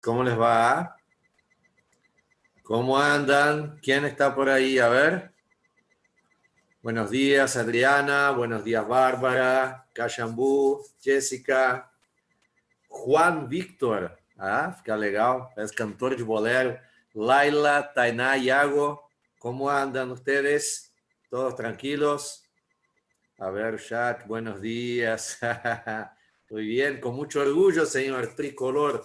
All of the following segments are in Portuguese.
¿Cómo les va? ¿Cómo andan? ¿Quién está por ahí? A ver. Buenos días, Adriana. Buenos días, Bárbara. Cachambú, Jéssica. Juan Victor. Ah, fica legal. Es cantor de bolero. Laila, Tainá, Iago. ¿Cómo andan ustedes? ¿Todos tranquilos? A ver, chat. Buenos días. Muy bien. Con mucho orgullo, señor Tricolor.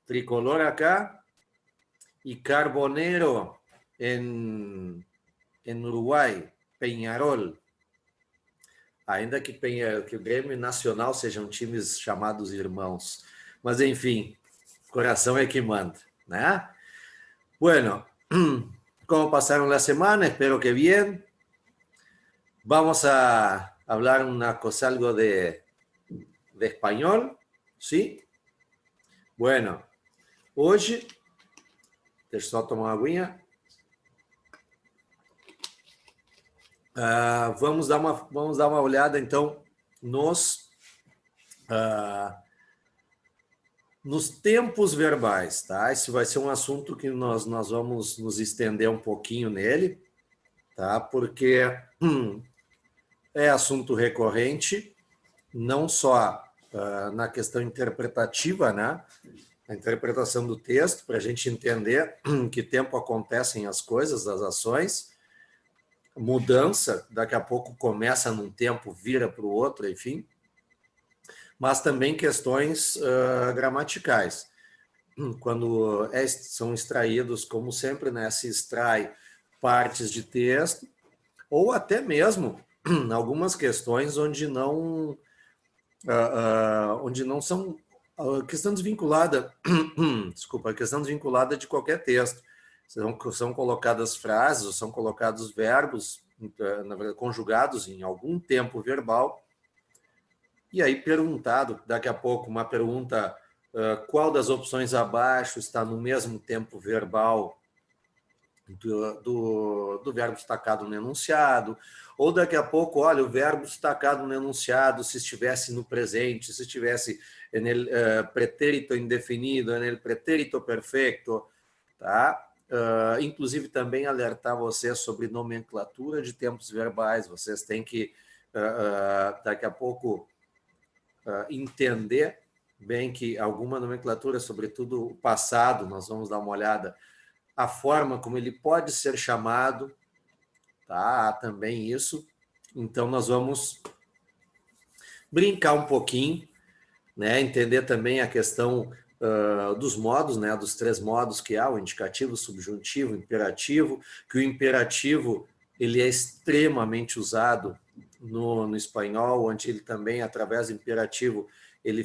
Tricolor acá. Y Carbonero em Uruguai, Peñarol. Ainda que o Grêmio Nacional sejam times chamados irmãos. Mas, enfim, coração é que manda, né? Bueno, ¿cómo pasaron la semana? Espero que bien. Vamos a hablar algo de español, ¿sí? Bueno, hoje, deixa eu só tomar uma aguinha. Vamos dar uma olhada, então, nos tempos verbais, tá? Esse vai ser um assunto que nós vamos nos estender um pouquinho nele, tá? Porque é assunto recorrente, não só na questão interpretativa, né? A interpretação do texto, para a gente entender em que tempo acontecem as coisas, as ações, mudança, daqui a pouco começa num tempo, vira para o outro, enfim, mas também questões gramaticais. Quando são extraídos, como sempre, né, se extrai partes de texto, ou até mesmo algumas questões onde não são questão desvinculada, desculpa, questão desvinculada de qualquer texto. São colocadas frases, ou são colocados verbos, na verdade, conjugados em algum tempo verbal, e aí perguntado, daqui a pouco, uma pergunta, qual das opções abaixo está no mesmo tempo verbal do verbo destacado no enunciado, ou daqui a pouco, olha, o verbo destacado no enunciado, se estivesse no presente, se estivesse en el pretérito indefinido, en el pretérito perfecto, tá? Inclusive também alertar vocês sobre nomenclatura de tempos verbais, vocês têm que, daqui a pouco, entender bem que alguma nomenclatura, sobretudo o passado, nós vamos dar uma olhada, a forma como ele pode ser chamado, tá? Há também isso. Então, nós vamos brincar um pouquinho, né? Entender também a questão dos modos, né? Dos 3 modos que há, o indicativo, o subjuntivo, o imperativo, que o imperativo ele é extremamente usado no espanhol, onde ele também, através do imperativo, ele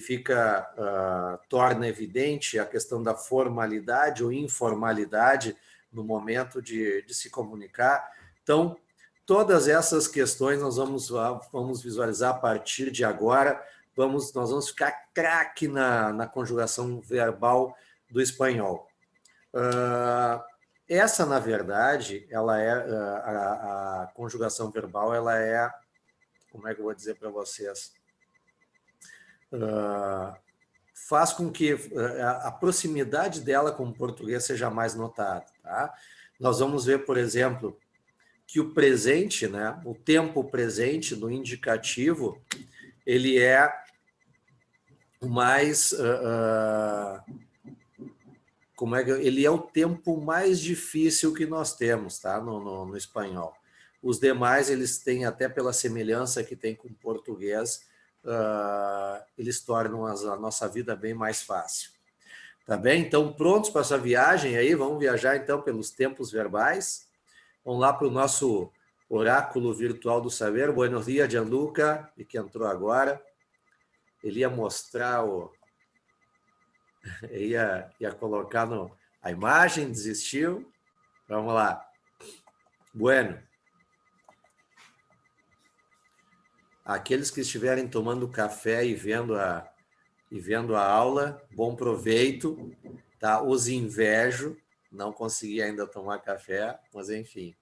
torna evidente a questão da formalidade ou informalidade no momento de se comunicar. Então, todas essas questões nós vamos visualizar a partir de agora. Nós vamos ficar craque na conjugação verbal do espanhol. Essa, na verdade, ela é a conjugação verbal, ela é, como é que eu vou dizer para vocês? Faz com que a proximidade dela com o português seja mais notada, tá? Nós vamos ver, por exemplo, que o presente, né, o tempo presente no indicativo, ele é o mais... ele é o tempo mais difícil que nós temos, tá? No espanhol. Os demais, eles têm, até pela semelhança que tem com o português, eles tornam a nossa vida bem mais fácil. Tá bem? Então, prontos para essa viagem aí? Vamos viajar, então, pelos tempos verbais. Vamos lá para o nosso oráculo virtual do saber. Buenos dias, Gianluca, e que entrou agora. Ele ia mostrar ia colocar a imagem, desistiu. Vamos lá. Bueno. Aqueles que estiverem tomando café e vendo a aula, bom proveito, tá? Os invejo, não consegui ainda tomar café, mas enfim,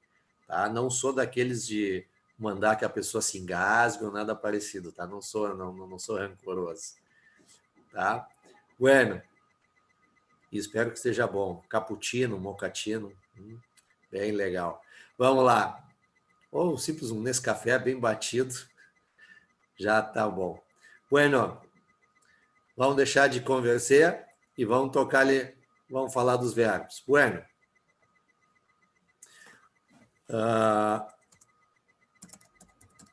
tá? Não sou daqueles de mandar que a pessoa se engasgue ou nada parecido, tá? Não sou rancoroso, tá? Bueno, E espero que esteja bom. Cappuccino, mocatino, bem legal. Vamos lá. Ou simples um Nescafé bem batido, já tá bom. Bueno, vamos deixar de conversar e vamos tocar ali, vamos falar dos verbos. Bueno.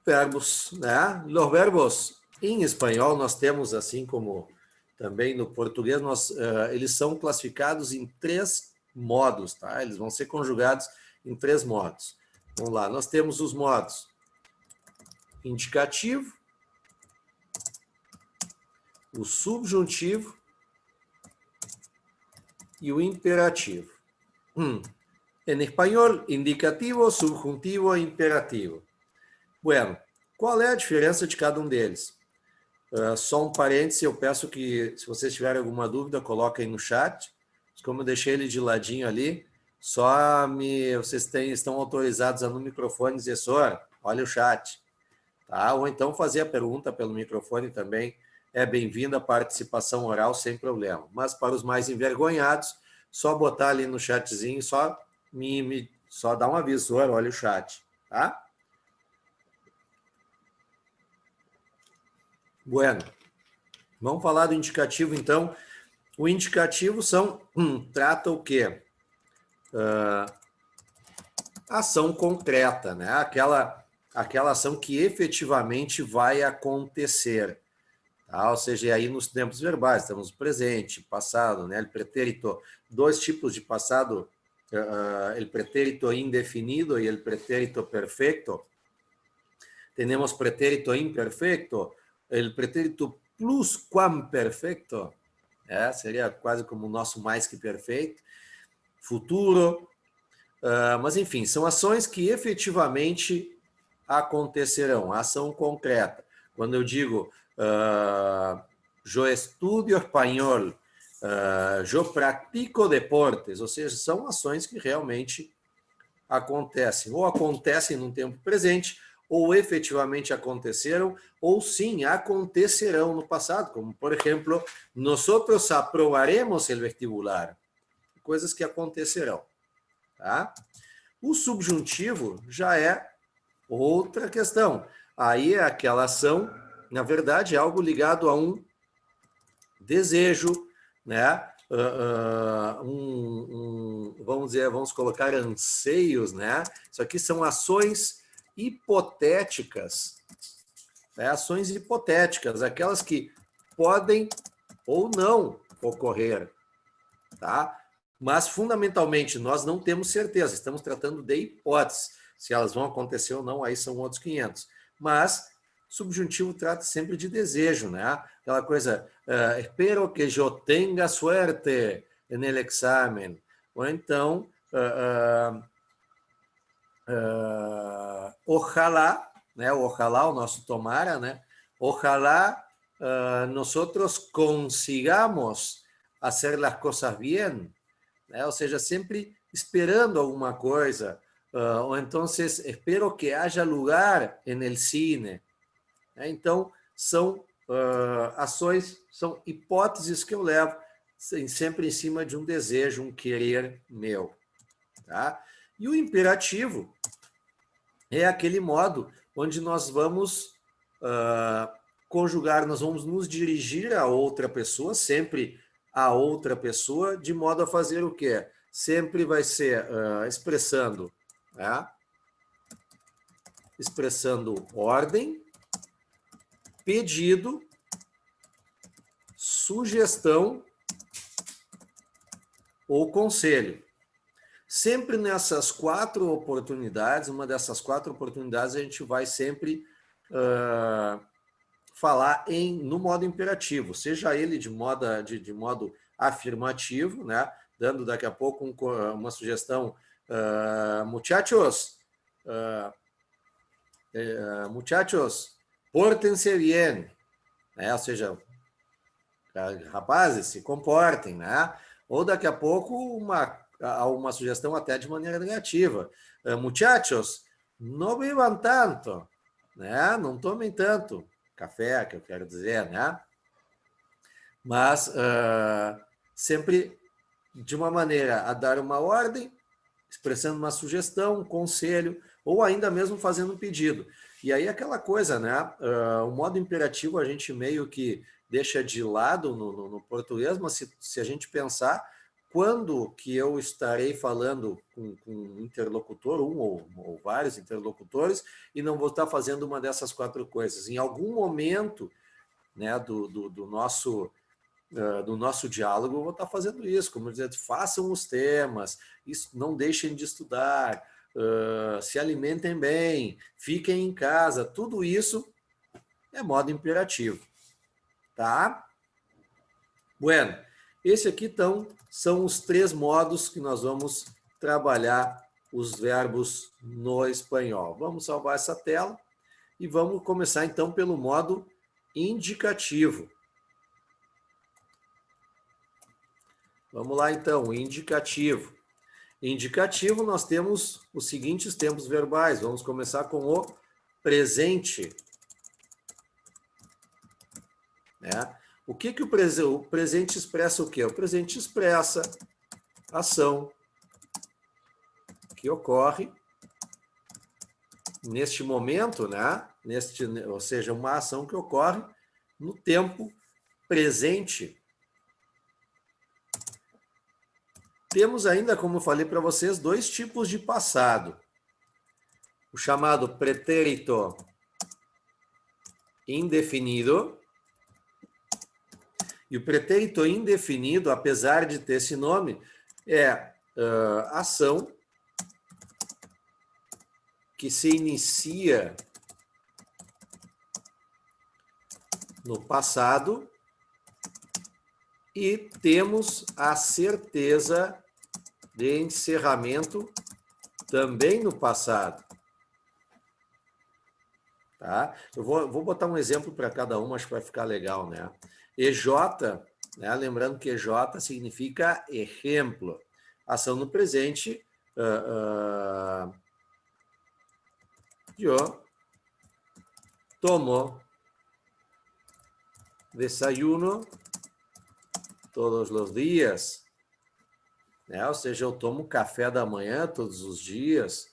Verbos, né? Os verbos em espanhol nós temos, assim como também no português, eles são classificados em 3 modos, tá? Eles vão ser conjugados em 3 modos. Vamos lá, nós temos os modos indicativo, o subjuntivo e o imperativo. Em espanhol, indicativo, subjuntivo e imperativo. Bueno, qual é a diferença de cada um deles? Só um parêntese, eu peço que, se vocês tiverem alguma dúvida, coloquem no chat. Como eu deixei ele de ladinho ali, vocês estão autorizados a no microfone dizer, senhor, olha o chat. Tá? Ou então fazer a pergunta pelo microfone também. É bem-vinda a participação oral, sem problema. Mas para os mais envergonhados, só botar ali no chatzinho, só dar um aviso, senhor, olha o chat. Tá? Bueno, vamos falar do indicativo, então. O indicativo trata o quê? Ação concreta, né? Aquela ação que efetivamente vai acontecer. Tá? Ou seja, aí nos tempos verbais, temos o presente, passado, né? El pretérito, 2 tipos de passado, el pretérito indefinido e el pretérito perfecto. Temos pretérito imperfecto, el pretérito pluscuamperfecto, seria quase como o nosso mais que perfeito, futuro, mas enfim, são ações que efetivamente acontecerão, ação concreta. Quando eu digo eu estudio espanhol, eu pratico deportes, ou seja, são ações que realmente acontecem, ou acontecem no tempo presente, ou efetivamente aconteceram, ou sim, acontecerão no passado, como, por exemplo, nosotros aprobaremos el vestibular, coisas que acontecerão. Tá? O subjuntivo já é outra questão. Aí é aquela ação, na verdade, é algo ligado a um desejo, né? Vamos colocar anseios, né? Isso aqui são ações hipotéticas, né? Ações hipotéticas, aquelas que podem ou não ocorrer, tá? Mas, fundamentalmente, nós não temos certeza, estamos tratando de hipóteses. Se elas vão acontecer ou não, aí são outros 500. Mas, subjuntivo trata sempre de desejo, né? Aquela coisa, espero que eu tenha suerte no exame. Ou então, ojalá, né? Ojalá, o nosso tomara, né? Ojalá nosotros consigamos hacer as coisas bem, né? Ou seja, sempre esperando alguma coisa, ou então, espero que haja lugar no cine. Então, são ações, são hipóteses que eu levo sempre em cima de um desejo, um querer meu. Tá? E o imperativo é aquele modo onde nós vamos conjugar, nós vamos nos dirigir a outra pessoa, sempre a outra pessoa, de modo a fazer o quê? Sempre vai ser expressando, né? Expressando ordem, pedido, sugestão ou conselho. Sempre nessas 4 oportunidades, uma dessas 4 oportunidades, a gente vai sempre falar no modo imperativo, seja ele de modo afirmativo, né? Dando daqui a pouco uma sugestão, muchachos, pórtense bien, né? Ou seja, rapazes, se comportem, né? Ou daqui a pouco uma sugestão até de maneira negativa, muchachos, não beban tanto, né? Não tomem tanto café, que eu quero dizer, né? Mas sempre de uma maneira a dar uma ordem, expressando uma sugestão, um conselho, ou ainda mesmo fazendo um pedido. E aí aquela coisa, né? O modo imperativo a gente meio que deixa de lado no português, mas se a gente pensar, quando que eu estarei falando com um interlocutor, um ou vários interlocutores, e não vou estar fazendo uma dessas quatro coisas? Em algum momento, né, do nosso diálogo, eu vou estar fazendo isso, como dizer, façam os temas, isso, não deixem de estudar, se alimentem bem, fiquem em casa, tudo isso é modo imperativo, tá? Bueno, esse aqui então são os três modos que nós vamos trabalhar os verbos no espanhol. Vamos salvar essa tela e vamos começar então pelo modo indicativo. Vamos lá então, indicativo. Indicativo, nós temos os seguintes tempos verbais. Vamos começar com o presente. Né? O que o presente expressa o quê? O presente expressa ação que ocorre neste momento, né? Ou seja, uma ação que ocorre no tempo presente. Temos ainda, como eu falei para vocês, dois tipos de passado. O chamado pretérito indefinido. E o pretérito indefinido, apesar de ter esse nome, é ação que se inicia no passado e temos a certeza de encerramento também no passado. Tá? Eu vou botar um exemplo para cada uma, acho que vai ficar legal, né? EJ, né? Lembrando que EJ significa exemplo. Ação no presente, yo tomo desayuno todos os dias, né? Ou seja, eu tomo café da manhã todos os dias.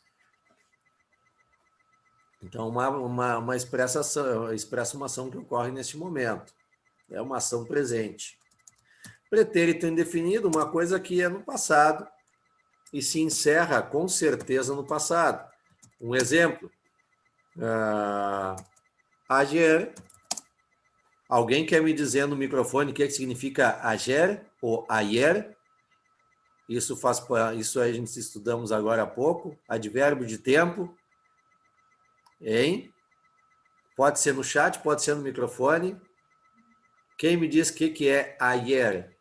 Então, expressa uma ação que ocorre neste momento. É uma ação presente. Pretérito indefinido, uma coisa que é no passado e se encerra com certeza no passado. Um exemplo. Ayer. Alguém quer me dizer no microfone o que significa ayer ou ayer? Isso a gente estudamos agora há pouco. Advérbio de tempo. Hein? Pode ser no chat, pode ser no microfone. Quem me diz o que é ayer?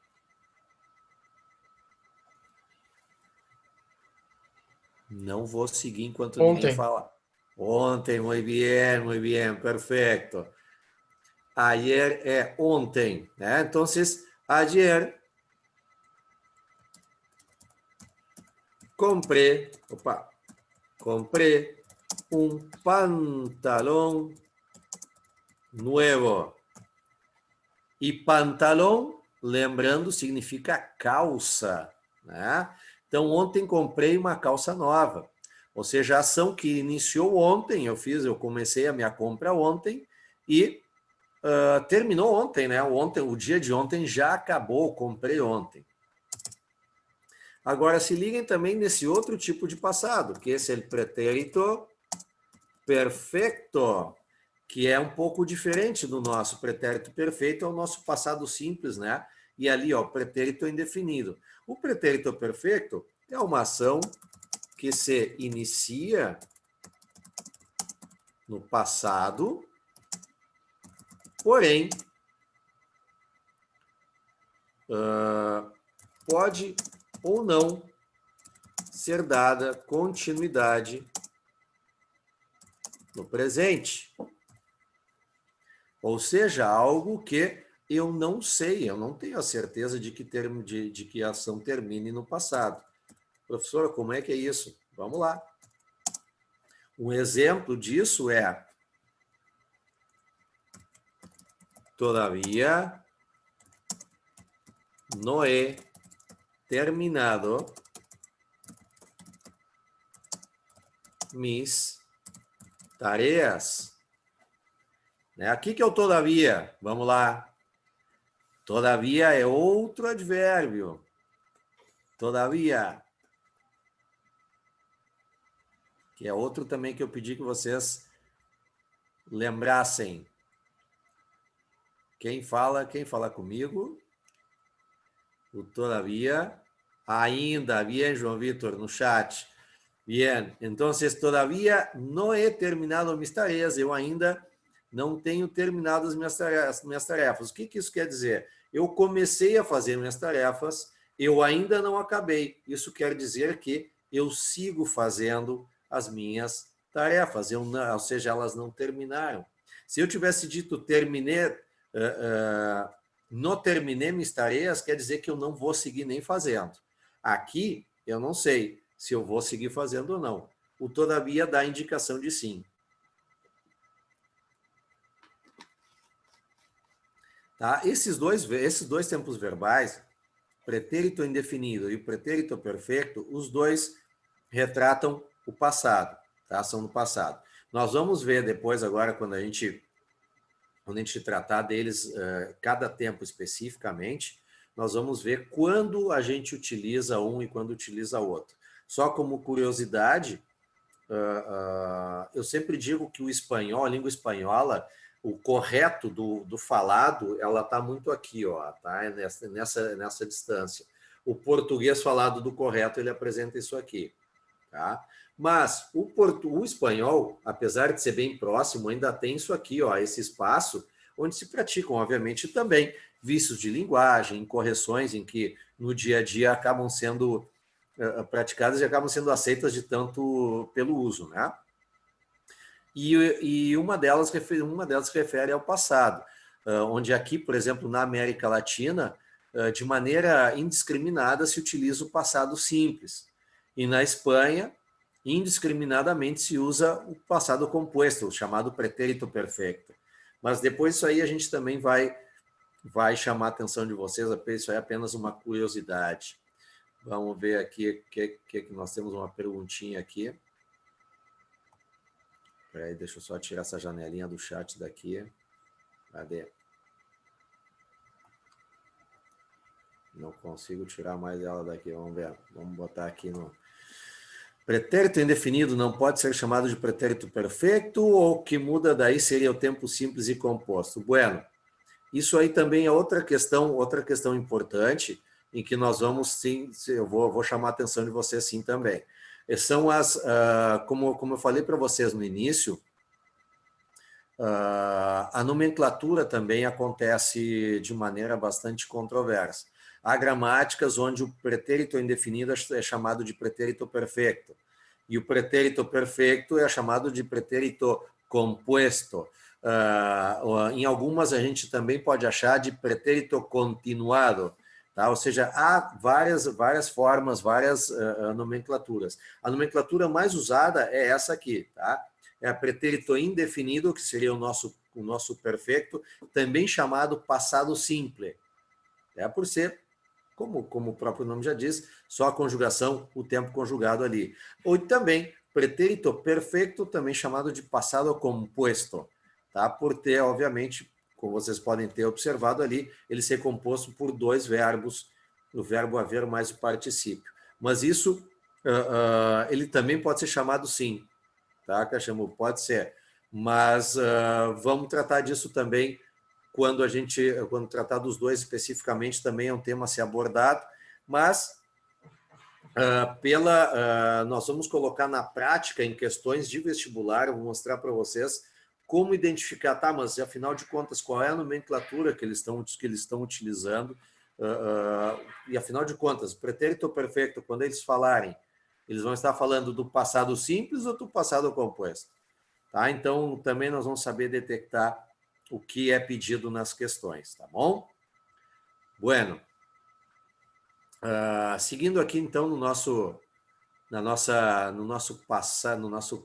Não vou seguir enquanto ninguém fala. Ontem, muito bem, perfeito. Ayer é ontem, né? Então, ayer comprei um pantalão novo. E pantalão, lembrando, significa calça, né? Então, ontem comprei uma calça nova. Ou seja, a ação que iniciou ontem, eu comecei a minha compra ontem e terminou ontem, né? O dia de ontem já acabou, comprei ontem. Agora, se liguem também nesse outro tipo de passado, que esse é o pretérito perfeito, que é um pouco diferente do nosso pretérito perfeito, é o nosso passado simples, né? E ali, ó, pretérito indefinido. O pretérito perfeito é uma ação que se inicia no passado, porém, pode ou não ser dada continuidade no presente. Ou seja, algo que eu não sei, eu não tenho a certeza de que a ação termine no passado. Professora, como é que é isso? Vamos lá. Um exemplo disso é: todavía no he terminado mis tareas. Né? Aqui que é o todavia. Vamos lá. Todavia é outro advérbio. Todavia. Que é outro também que eu pedi que vocês lembrassem. Quem fala comigo? O todavia. Ainda. Bien, João Vitor, no chat. Bien. Então, todavia não he terminado mis tareas. Eu ainda não tenho terminado as minhas tarefas. O que isso quer dizer? Eu comecei a fazer minhas tarefas, eu ainda não acabei. Isso quer dizer que eu sigo fazendo as minhas tarefas, ou seja, elas não terminaram. Se eu tivesse dito não terminei minhas tarefas, quer dizer que eu não vou seguir nem fazendo. Aqui, eu não sei se eu vou seguir fazendo ou não. O todavia dá indicação de sim. Tá? Esses dois tempos verbais, pretérito indefinido e o pretérito perfeito, os dois retratam o passado, tá? São no passado. Nós vamos ver depois, agora, quando a gente tratar deles, cada tempo especificamente, nós vamos ver quando a gente utiliza um e quando utiliza outro. Só como curiosidade, eu sempre digo que o espanhol, a língua espanhola, o correto do falado, ela está muito aqui, ó, tá? Nessa distância. O português falado do correto, ele apresenta isso aqui, tá? Mas o espanhol, apesar de ser bem próximo, ainda tem isso aqui, ó, esse espaço onde se praticam, obviamente, também vícios de linguagem, correções em que no dia a dia acabam sendo praticadas e acabam sendo aceitas de tanto pelo uso, né? E uma delas se refere ao passado, onde aqui, por exemplo, na América Latina, de maneira indiscriminada se utiliza o passado simples. E na Espanha, indiscriminadamente se usa o passado composto, o chamado pretérito perfeito. Mas depois isso aí a gente também vai chamar a atenção de vocês, isso é apenas uma curiosidade. Vamos ver aqui que nós temos uma perguntinha aqui. Peraí, deixa eu só tirar essa janelinha do chat daqui. Cadê? Não consigo tirar mais ela daqui. Vamos ver. Vamos botar aqui no... Pretérito indefinido não pode ser chamado de pretérito perfeito, ou que muda daí seria o tempo simples e composto? Bueno, isso aí também é outra questão importante, em que nós vamos, sim, eu vou chamar a atenção de vocês sim também. São como eu falei para vocês no início, a nomenclatura também acontece de maneira bastante controversa. Há gramáticas onde o pretérito indefinido é chamado de pretérito perfeito, e o pretérito perfeito é chamado de pretérito composto. Em algumas a gente também pode achar de pretérito continuado, tá? Ou seja, há várias formas, várias nomenclaturas. A nomenclatura mais usada é essa aqui, tá? É a pretérito indefinido, que seria o nosso perfeito, também chamado passado simple. É por ser, como o próprio nome já diz, só a conjugação, o tempo conjugado ali. Ou também pretérito perfeito, também chamado de passado composto, tá? Por ter, obviamente, como vocês podem ter observado ali, ele ser composto por dois verbos, o verbo haver mais o particípio. Mas isso, ele também pode ser chamado sim, tá, Caxambu? Pode ser. Mas vamos tratar disso também quando tratar dos dois especificamente, também é um tema a ser abordado, mas nós vamos colocar na prática, em questões de vestibular, eu vou mostrar para vocês como identificar, tá, mas afinal de contas, qual é a nomenclatura que eles estão utilizando, e afinal de contas, pretérito perfeito, quando eles falarem, eles vão estar falando do passado simples ou do passado composto, tá? Então, também nós vamos saber detectar o que é pedido nas questões, tá bom? Bueno. Seguindo aqui, então, no nosso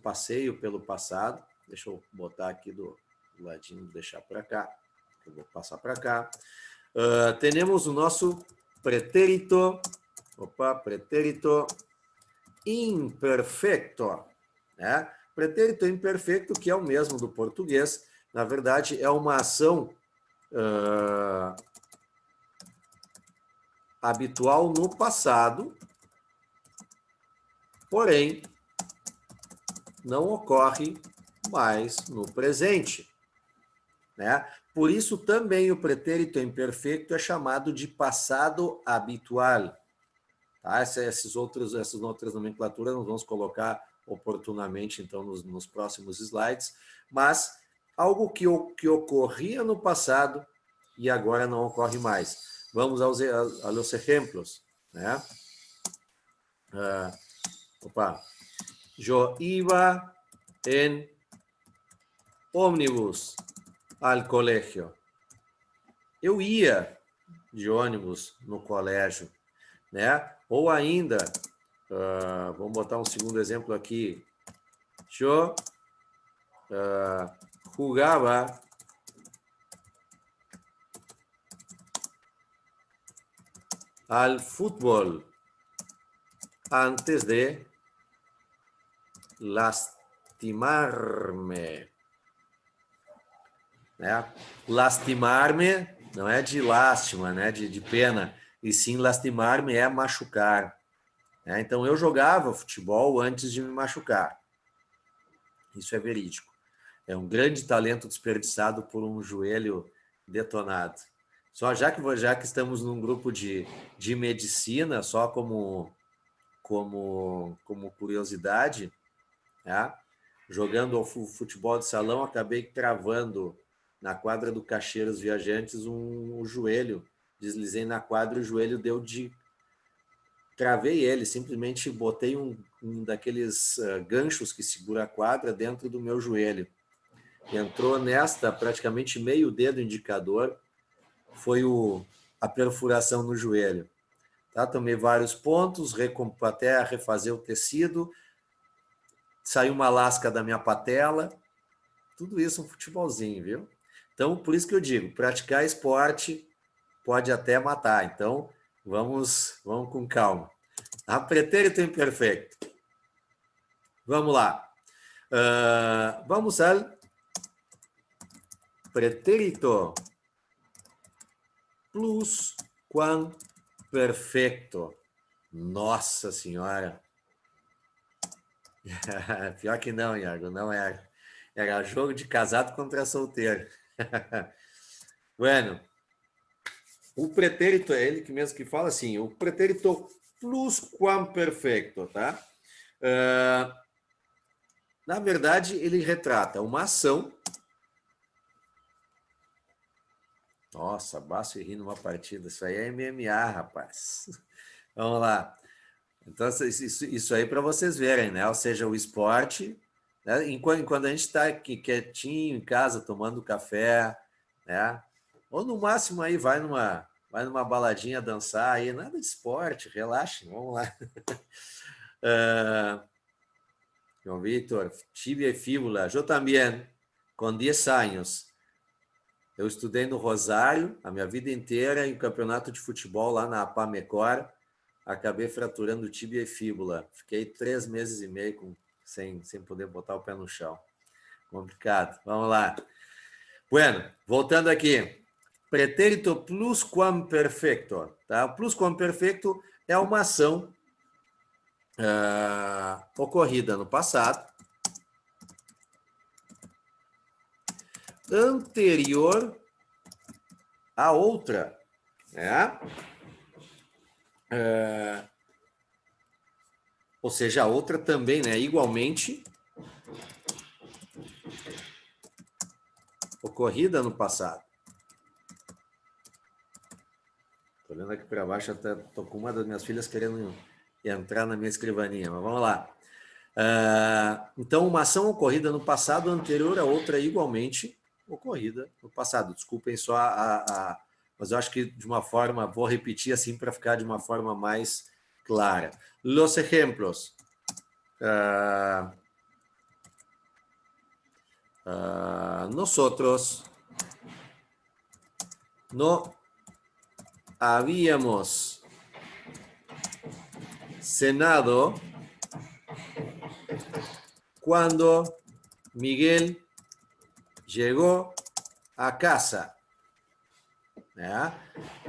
passeio pelo passado, deixa eu botar aqui do ladinho, deixar para cá, eu vou passar para cá. Temos o nosso pretérito pretérito imperfeito, né? Pretérito imperfeito, que é o mesmo do português, na verdade, é uma ação habitual no passado, porém, não ocorre mais no presente, né? Por isso, também o pretérito imperfeito é chamado de passado habitual. Tá? Essas outras nomenclaturas nós vamos colocar oportunamente, então, nos próximos slides, mas algo que ocorria no passado e agora não ocorre mais. Vamos aos exemplos, né? Eu iba en ómnibus al colegio. Eu ia de ônibus no colégio, né? Ou ainda, vamos botar um segundo exemplo aqui. Eu jugava al fútbol antes de lastimar-me. Né? Lastimar-me não é de lástima, né? de pena, e sim lastimar-me é machucar. Né? Então, eu jogava futebol antes de me machucar. Isso é verídico. É um grande talento desperdiçado por um joelho detonado. Só já que estamos num grupo de medicina, só como curiosidade, né? Jogando ao futebol de salão, acabei cravando na quadra do Caxias Viajantes um joelho. Deslizei na quadra e o joelho deu de... Cravei ele, simplesmente botei um daqueles ganchos que segura a quadra dentro do meu joelho. Entrou nesta praticamente meio dedo indicador, foi a perfuração no joelho. Tá? Tomei vários pontos, até refazer o tecido, saiu uma lasca da minha patela, tudo isso um futebolzinho, viu? Então, por isso que eu digo, praticar esporte pode até matar, então vamos com calma. A pretérito imperfeito. Vamos lá. Vamos ao pretérito pluscuamperfeito. Nossa Senhora! Pior que não, Iago, não era. Era jogo de casado contra solteiro. Bueno, o pretérito é ele que mesmo que fala assim, o pretérito pluscuamperfeito, tá? Na verdade, ele retrata uma ação. Nossa, Baço e Ri numa partida. Isso aí é MMA, rapaz. Vamos lá. Então, isso aí para vocês verem, né? Ou seja, o esporte, né? Enquanto a gente está aqui quietinho em casa, tomando café, né? Ou no máximo aí vai numa baladinha dançar aí, nada de esporte, relaxem, vamos lá. João Vitor, tibia e fíbula. Eu também, com 10 anos. Eu estudei no Rosário a minha vida inteira em campeonato de futebol lá na Apamecor. Acabei fraturando tíbia e fíbula. Fiquei 3 meses e meio sem poder botar o pé no chão. Complicado. Vamos lá. Bueno, voltando aqui. Pretérito pluscuamperfeito. Tá? O pluscuamperfeito é uma ação ocorrida no passado, anterior a outra, né? Ou seja, a outra também, né? Igualmente ocorrida no passado. Estou olhando aqui para baixo, até estou com uma das minhas filhas querendo entrar na minha escrivaninha, mas vamos lá. Então, uma ação ocorrida no passado anterior a outra igualmente ocorrida no passado. Desculpem só mas eu acho que de uma forma, vou repetir assim para ficar de uma forma mais clara. Los ejemplos. Nosotros no habíamos cenado quando Miguel chegou a casa.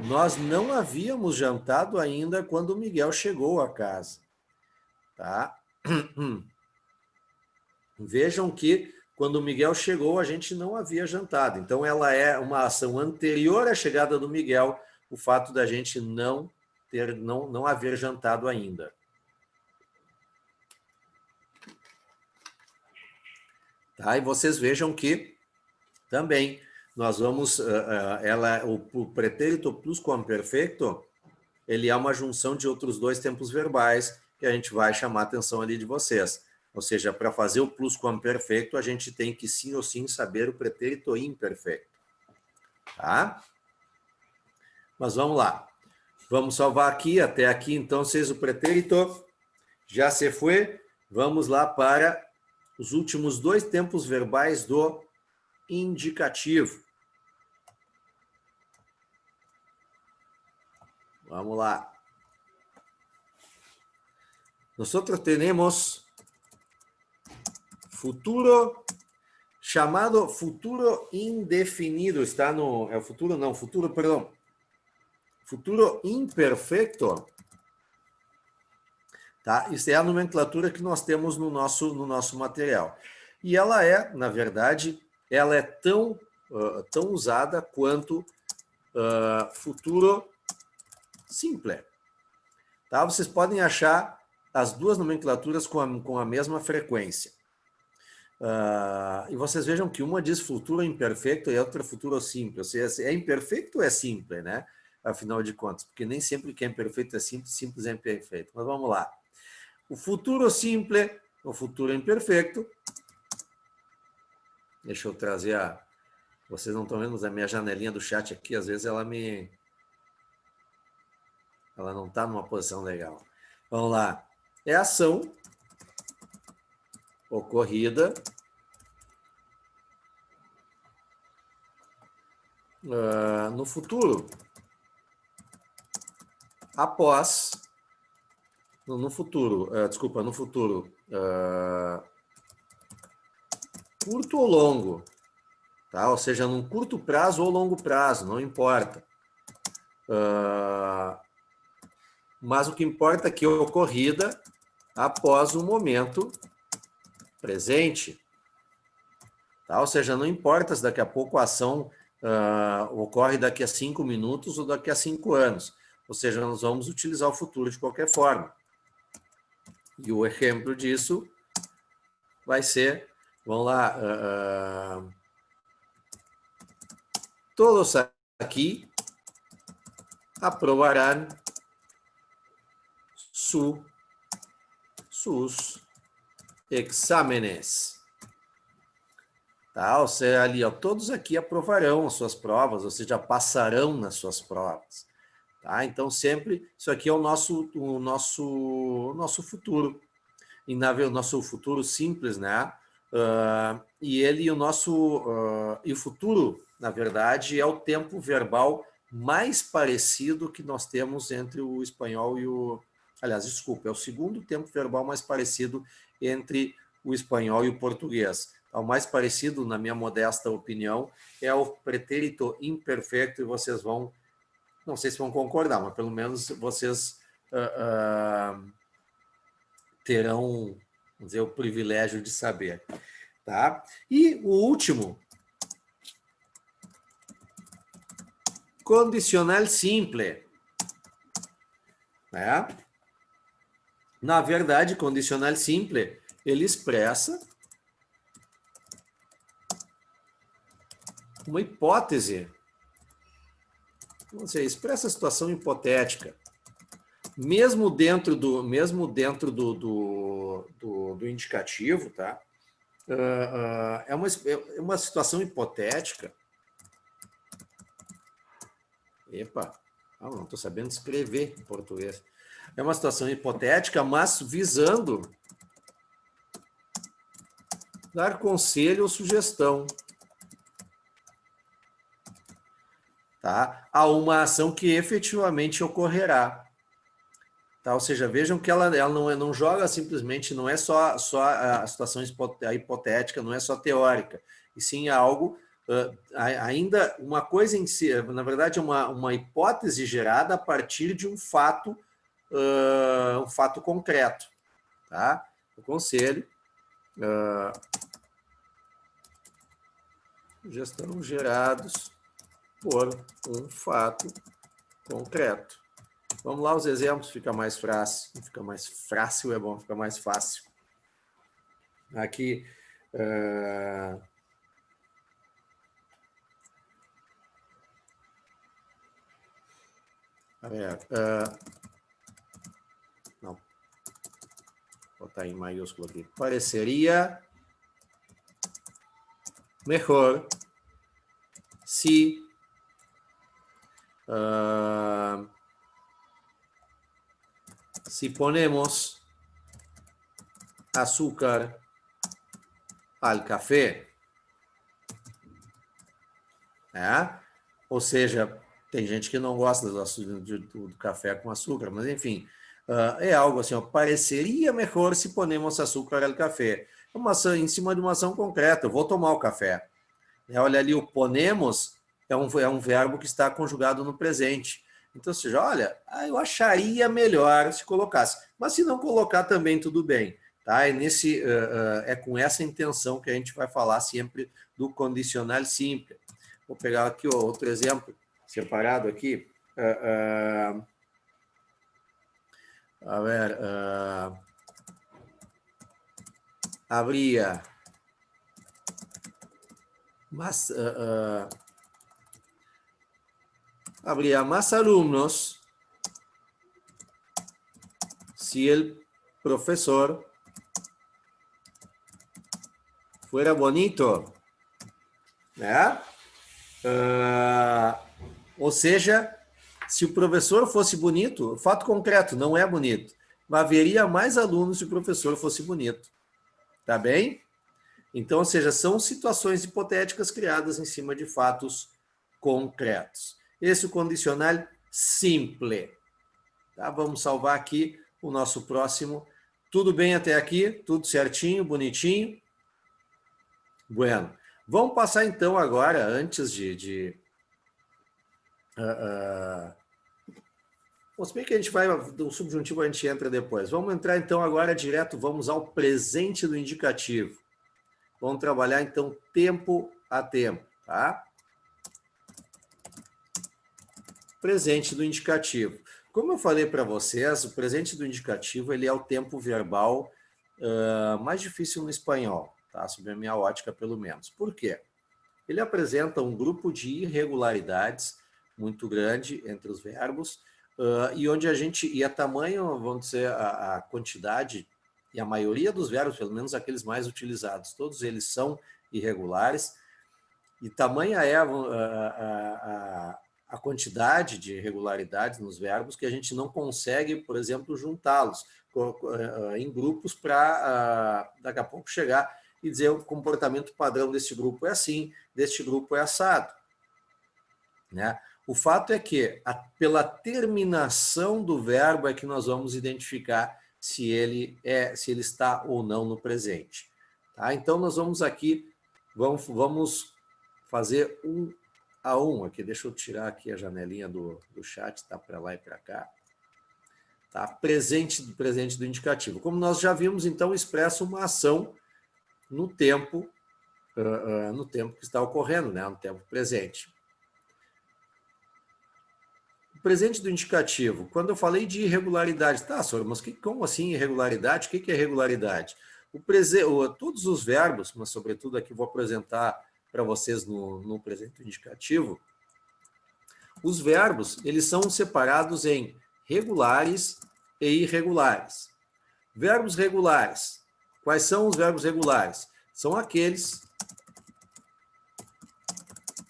Nós não havíamos jantado ainda quando Miguel chegou a casa. Tá? Vejam que quando Miguel chegou, a gente não havia jantado. Então, ela é uma ação anterior à chegada do Miguel, o fato da gente não haver jantado ainda. Tá? E vocês vejam que também nós vamos, o pretérito pluscuamperfecto, ele é uma junção de outros dois tempos verbais que a gente vai chamar a atenção ali de vocês. Ou seja, para fazer o pluscuamperfecto, a gente tem que sim ou sim saber o pretérito imperfeito. Tá? Mas vamos lá. Vamos salvar aqui, até aqui, então, vocês o pretérito já se foi. Vamos lá para os últimos dois tempos verbais do indicativo. Vamos lá. Nosotros tenemos futuro chamado futuro indefinido. Está no... É o futuro, não. Futuro, perdão. Futuro imperfeito. Tá? Isso é a nomenclatura que nós temos no nosso material. E ela é, na verdade, ela é tão usada quanto futuro simple. Tá? Vocês podem achar as duas nomenclaturas com a mesma frequência. E vocês vejam que uma diz futuro imperfeito e a outra futuro simple. Ou seja, é imperfeito ou é simple, né? Afinal de contas, porque nem sempre que é imperfeito é simples, simples é imperfeito. Mas vamos lá. O futuro simple, o futuro imperfeito. Deixa eu trazer a... Vocês não estão vendo a minha janelinha do chat aqui, às vezes ela não está numa posição legal. Vamos lá. É ação ocorrida no futuro. Após... No futuro, no futuro curto ou longo, tá? Ou seja, num curto prazo ou longo prazo, não importa. Mas o que importa é que é ocorrida após o momento presente. Tá? Ou seja, não importa se daqui a pouco a ação ocorre daqui a 5 minutos ou daqui a 5 anos. Ou seja, nós vamos utilizar o futuro de qualquer forma. E o exemplo disso vai ser, vamos lá, todos aqui aprovarán sus exámenes. Tá? Ou seja, ali, ó, todos aqui aprovarão as suas provas, ou seja, passarão nas suas provas. Tá? Então, sempre, isso aqui é o nosso futuro. E o nosso futuro simples, né? E o futuro, na verdade, é o tempo verbal mais parecido que nós temos entre o espanhol e o... Aliás, desculpa, é o segundo tempo verbal mais parecido entre o espanhol e o português. O mais parecido, na minha modesta opinião, é o pretérito imperfeito, e vocês vão... Não sei se vão concordar, mas pelo menos vocês terão, vamos dizer, o privilégio de saber. Tá? E o último, condicional simple. Né? Na verdade, condicional simple, ele expressa uma hipótese. Ou seja, expressa a situação hipotética. Mesmo dentro do indicativo, tá? É uma situação hipotética. Epa, não estou sabendo escrever em português. É uma situação hipotética, mas visando dar conselho ou sugestão, tá? A uma ação que efetivamente ocorrerá. Tá? Ou seja, vejam que ela não joga simplesmente, não é só a situação hipotética, não é só teórica, e sim algo, ainda uma coisa em si, na verdade, uma hipótese gerada a partir de um fato concreto. Tá? O conselho, gestão gerados por um fato concreto. Vamos lá, os exemplos, fica mais fácil. Fica mais fácil, é bom, fica mais fácil. Aqui, não, vou botar em maiúsculo aqui. Pareceria melhor se ponemos açúcar al café. Ou seja, tem gente que não gosta do café com açúcar, mas enfim, é algo assim, ó, pareceria melhor se ponemos açúcar al café. Uma ação, em cima de uma ação concreta, eu vou tomar o café. Olha ali, o ponemos é um verbo que está conjugado no presente. Então, ou seja, olha, eu acharia melhor se colocasse. Mas se não colocar também, tudo bem. Tá? É com essa intenção que a gente vai falar sempre do condicional simples. Vou pegar aqui outro exemplo separado aqui. A ver, habría más alumnos si el profesor fuera bonito, né? Ou seja, se o professor fosse bonito, fato concreto, não é bonito, mas haveria mais alunos se o professor fosse bonito. Tá bem? Então, ou seja, são situações hipotéticas criadas em cima de fatos concretos. Esse é o condicional simple. Tá? Vamos salvar aqui o nosso próximo. Tudo bem até aqui? Tudo certinho, bonitinho? Bueno. Vamos passar então agora, antes se bem que a gente vai, do subjuntivo a gente entra depois. Vamos entrar então agora direto, vamos ao presente do indicativo. Vamos trabalhar então tempo a tempo, tá? Presente do indicativo. Como eu falei para vocês, o presente do indicativo ele é o tempo verbal mais difícil no espanhol, tá? Sob a minha ótica, pelo menos. Por quê? Ele apresenta um grupo de irregularidades muito grande entre os verbos e onde a tamanho, vamos dizer, a quantidade e a maioria dos verbos, pelo menos aqueles mais utilizados, todos eles são irregulares e tamanha é a quantidade de irregularidades nos verbos que a gente não consegue, por exemplo, juntá-los em grupos para daqui a pouco chegar e dizer o comportamento padrão desse grupo é assim, deste grupo é assado. Né? O fato é que, pela terminação do verbo, é que nós vamos identificar se ele está ou não no presente. Tá? Então, nós vamos aqui, vamos fazer 1 a 1 aqui. Deixa eu tirar aqui a janelinha do chat, está para lá e para cá. Tá? Presente do indicativo. Como nós já vimos, então, expressa uma ação no tempo que está ocorrendo, né? No tempo presente. O presente do indicativo, quando eu falei de irregularidade, tá, senhor, mas como assim irregularidade? O que é irregularidade? Todos os verbos, mas sobretudo aqui vou apresentar para vocês no presente do indicativo, os verbos, eles são separados em regulares e irregulares. Verbos regulares. Quais são os verbos regulares? São aqueles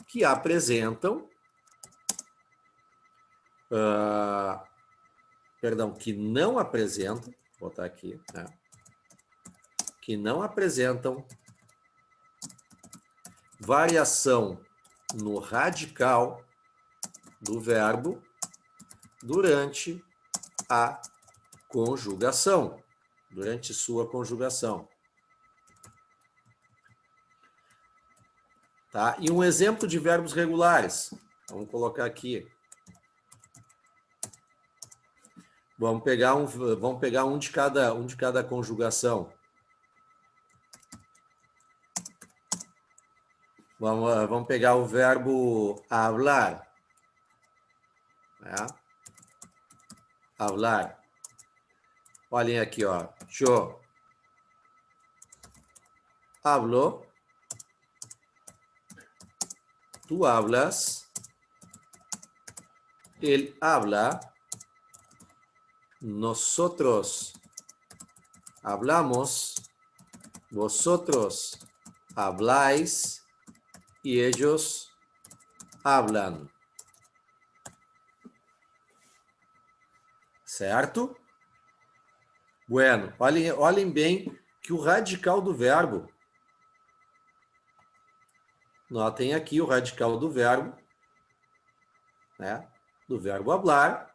que apresentam, que não apresentam, vou botar aqui, né? Que não apresentam variação no radical do verbo durante a conjugação, durante sua conjugação. Tá? E um exemplo de verbos regulares. Vamos colocar aqui. Vamos pegar um de cada conjugação. Vamos pegar o verbo hablar. Né? Hablar. Olhem aqui, ó. Yo hablo. Tú hablas. Él habla. Nosotros hablamos. Vosotros habláis. Y ellos hablan. Certo? Bueno, olhem bem que o radical do verbo, notem aqui o radical do verbo, né? Do verbo hablar.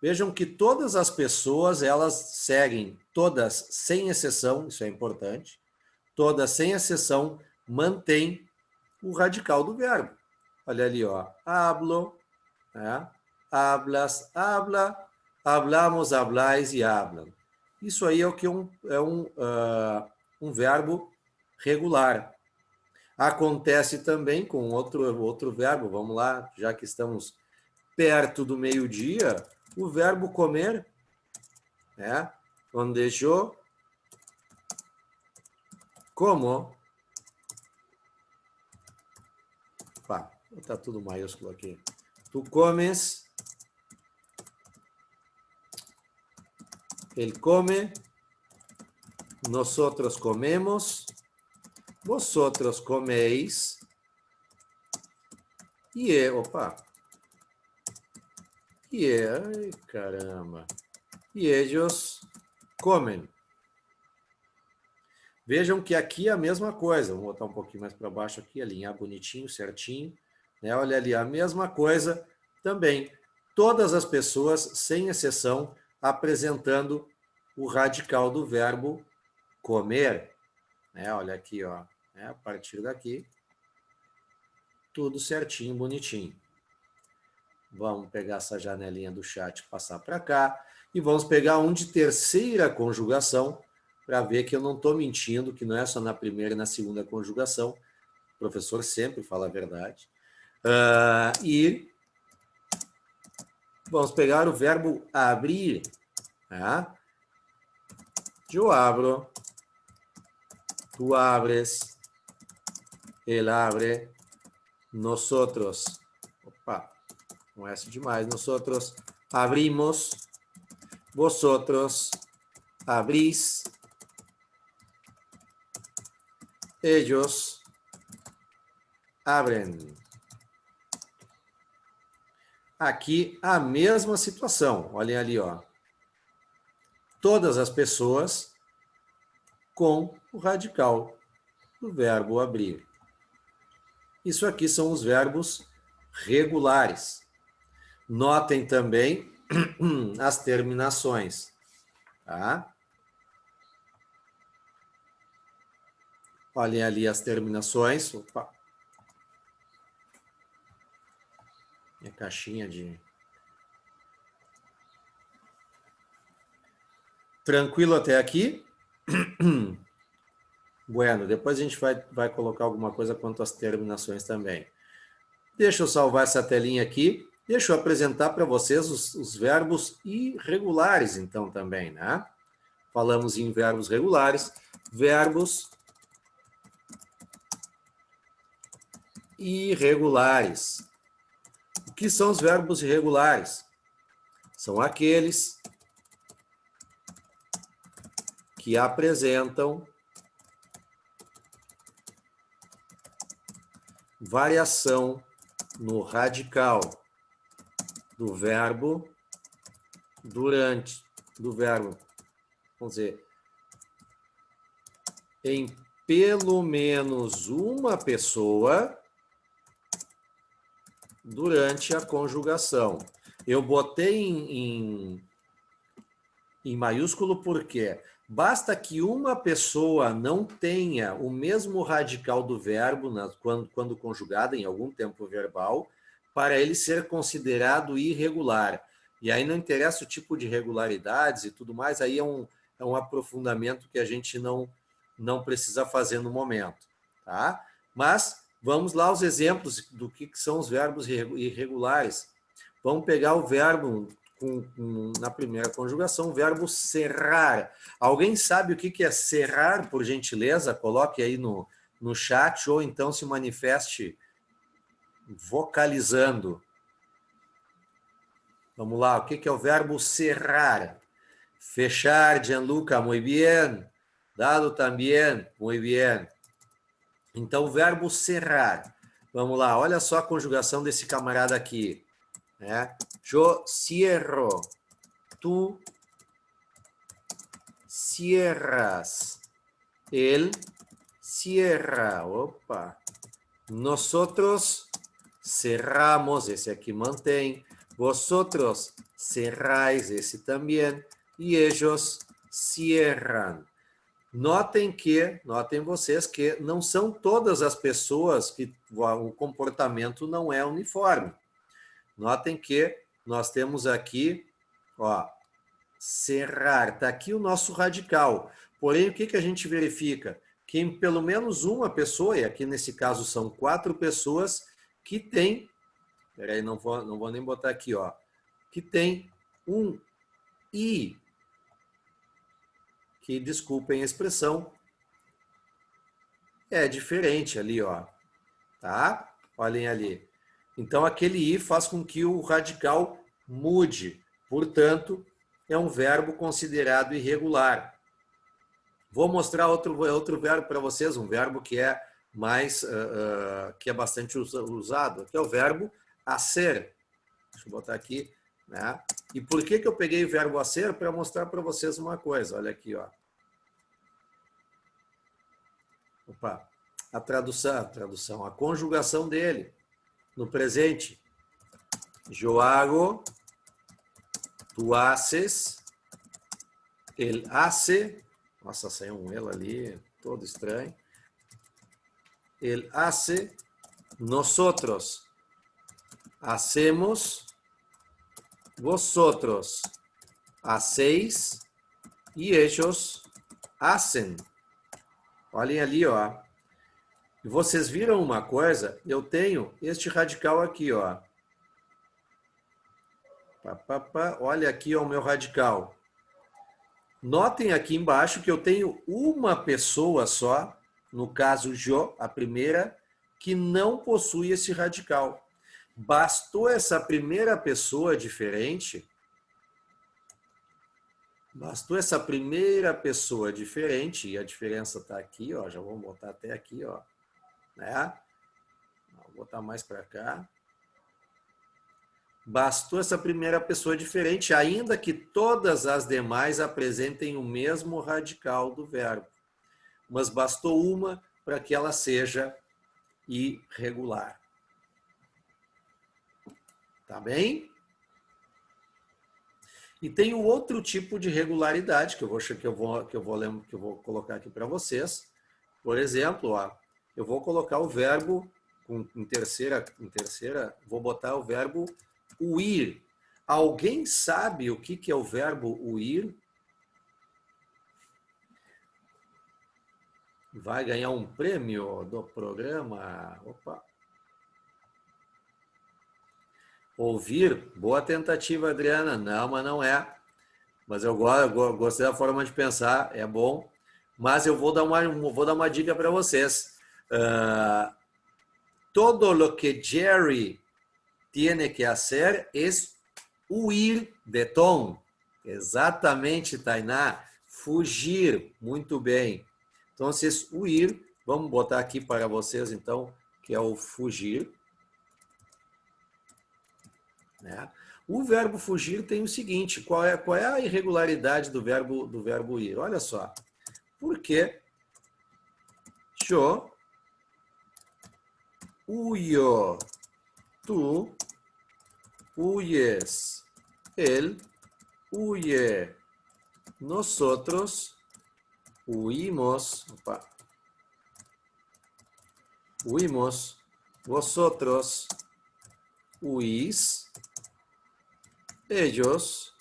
Vejam que todas as pessoas, elas seguem, todas sem exceção, isso é importante, todas sem exceção mantêm o radical do verbo. Olha ali, ó. Hablo, né? Hablas, habla, hablamos, hablais e hablan. Isso aí é o que um verbo regular. Acontece também com outro verbo, vamos lá, já que estamos perto do meio-dia, o verbo comer, né? Onde yo como. Pá, tá tudo maiúsculo aqui. Tu comes. Él come. Nosotros comemos. Vosotros coméis. Opa. Ai, caramba. E ellos comem. Vejam que aqui é a mesma coisa. Vamos botar um pouquinho mais para baixo aqui, alinhar bonitinho, certinho. Né? Olha ali, a mesma coisa também. Todas as pessoas, sem exceção, apresentando o radical do verbo comer. Né? Olha aqui, ó. A partir daqui, tudo certinho, bonitinho. Vamos pegar essa janelinha do chat, passar para cá. E vamos pegar um de terceira conjugação, para ver que eu não estou mentindo, que não é só na primeira e na segunda conjugação. O professor sempre fala a verdade. E vamos pegar o verbo abrir. Tá? Eu abro, tu abres, ele abre, nosotros, opa, não é S demais, nosotros abrimos, vosotros abrís, ellos abren. Aqui a mesma situação, olhem ali, ó. Todas as pessoas com o radical do verbo abrir. Isso aqui são os verbos regulares. Notem também as terminações, tá? Olhem ali as terminações. Opa. Minha caixinha de... Tranquilo até aqui? Bueno, depois a gente vai colocar alguma coisa quanto às terminações também. Deixa eu salvar essa telinha aqui. Deixa eu apresentar para vocês os verbos irregulares, então, também, né? Falamos em verbos regulares. Verbos irregulares. O que são os verbos irregulares? São aqueles que apresentam variação no radical do verbo durante, do verbo, vamos dizer, em pelo menos uma pessoa durante a conjugação. Eu botei Em maiúsculo por quê? Basta que uma pessoa não tenha o mesmo radical do verbo quando conjugada em algum tempo verbal, para ele ser considerado irregular. E aí não interessa o tipo de regularidades e tudo mais, aí é um aprofundamento que a gente não precisa fazer no momento. Tá? Mas vamos lá aos exemplos do que são os verbos irregulares. Vamos pegar o verbo na primeira conjugação, o verbo cerrar. Alguém sabe o que é cerrar, por gentileza? Coloque aí no chat ou então se manifeste vocalizando. Vamos lá, o que é o verbo cerrar? Fechar, Gianluca, muy bien. Dado también, muy bien. Então, o verbo cerrar. Vamos lá, olha só a conjugação desse camarada aqui. Né? Yo cierro, tú cierras, él cierra. Opa! Nosotros cerramos, esse aqui mantém. Vosotros cerráis, esse também. E ellos cierran. Notem vocês que não são todas as pessoas que o comportamento não é uniforme. Notem que nós temos aqui, ó, cerrar. Está aqui o nosso radical. Porém, o que a gente verifica? Que em pelo menos uma pessoa, e aqui nesse caso são 4 pessoas, que tem, peraí, não vou nem botar aqui, ó, que tem um I, que, desculpem a expressão, é diferente ali, ó, tá? Olhem ali. Então, aquele I faz com que o radical mude. Portanto, é um verbo considerado irregular. Vou mostrar outro verbo para vocês, um verbo que é que é bastante usado, que é o verbo hacer. Deixa eu botar aqui, né? E por que eu peguei o verbo hacer? Para mostrar para vocês uma coisa. Olha aqui, ó. Opa, a tradução, a conjugação dele no presente. Yo hago, tu haces, ele hace. Nossa, saiu um ele ali, todo estranho. Ele hace, nosotros hacemos, vosotros hacéis e ellos hacen. Olhem ali, ó. E vocês viram uma coisa? Eu tenho este radical aqui, ó. Olha aqui ó, o meu radical. Notem aqui embaixo que eu tenho uma pessoa só, no caso Jo, a primeira, que não possui esse radical. Bastou essa primeira pessoa diferente, e a diferença está aqui, ó, já vamos botar até aqui, ó, né? Vou botar mais para cá. Bastou essa primeira pessoa diferente, ainda que todas as demais apresentem o mesmo radical do verbo. Mas bastou uma para que ela seja irregular. Tá bem? E tem um outro tipo de regularidade que eu vou colocar aqui para vocês. Por exemplo, ó, eu vou colocar o verbo em terceira, vou botar o verbo uir. Alguém sabe o que é o verbo uir? Vai ganhar um prêmio do programa. Opa. Ouvir? Boa tentativa, Adriana. Não, mas não é. Mas eu gostei da forma de pensar, é bom. Mas eu vou dar uma dica para vocês. Todo lo que Jerry tiene que hacer es huir de Tom. Exatamente, Tainá. Fugir. Muito bem. Então, huir, vamos botar aqui para vocês, então, que é o fugir. Né? O verbo fugir tem o seguinte, qual é a irregularidade do verbo ir? Olha só. Porque yo huyo, tú huyes, él huye. nosotros huimos, huimos, vosotros huís, ellos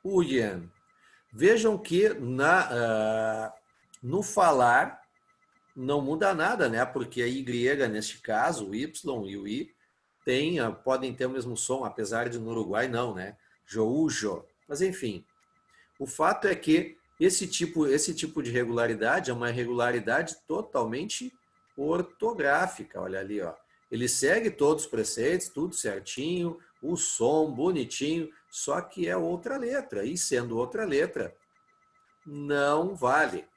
huyen. Vejam que no falar não muda nada, né? Porque a Y, neste caso, o Y e o I, podem ter o mesmo som, apesar de no Uruguai não, né? Joujo. Mas enfim, o fato é que esse tipo de regularidade é uma regularidade totalmente ortográfica. Olha ali, ó. Ele segue todos os preceitos, tudo certinho, o som bonitinho, só que é outra letra. E sendo outra letra, não vale.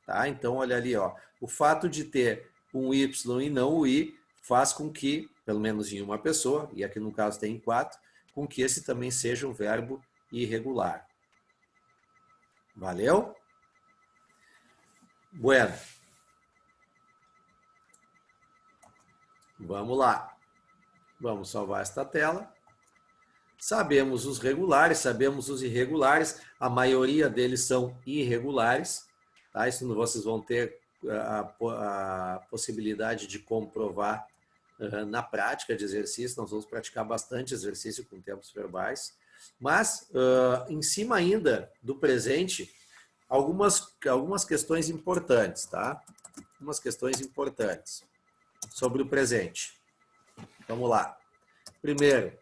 Tá? Então, olha ali, ó. O fato de ter um Y e não o I faz com que, pelo menos em uma pessoa, e aqui no caso tem 4, com que esse também seja um verbo irregular. Valeu? Bueno. Vamos lá. Vamos salvar esta tela. Sabemos os regulares, sabemos os irregulares. A maioria deles são irregulares. Tá? Isso vocês vão ter a possibilidade de comprovar na prática de exercício. Nós vamos praticar bastante exercício com tempos verbais. Mas, em cima ainda do presente, algumas questões importantes, tá? Algumas questões importantes sobre o presente. Vamos lá. Primeiro,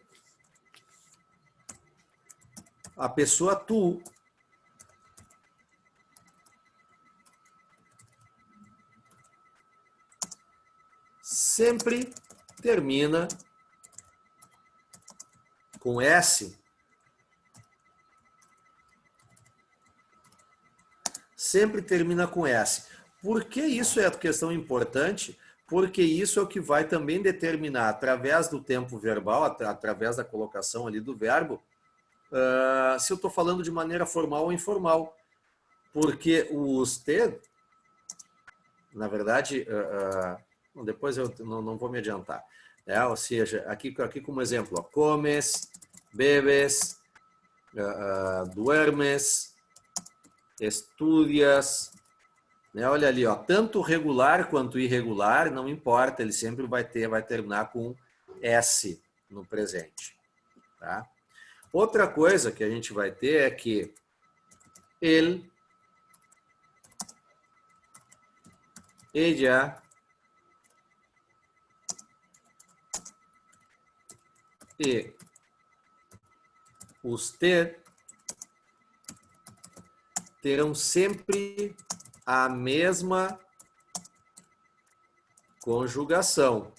a pessoa tu sempre termina com S. Sempre termina com S. Por que isso é a questão importante? Porque isso é o que vai também determinar, através do tempo verbal, através da colocação ali do verbo, se eu estou falando de maneira formal ou informal. Porque o usted, na verdade, depois eu não vou me adiantar. Ou seja, aqui como exemplo, ó, comes, bebes, duermes, estudias, né? Olha ali, ó, tanto regular quanto irregular, não importa, ele sempre vai terminar com S no presente. Tá? Outra coisa que a gente vai ter é que ele, ella, e usted terão sempre a mesma conjugação.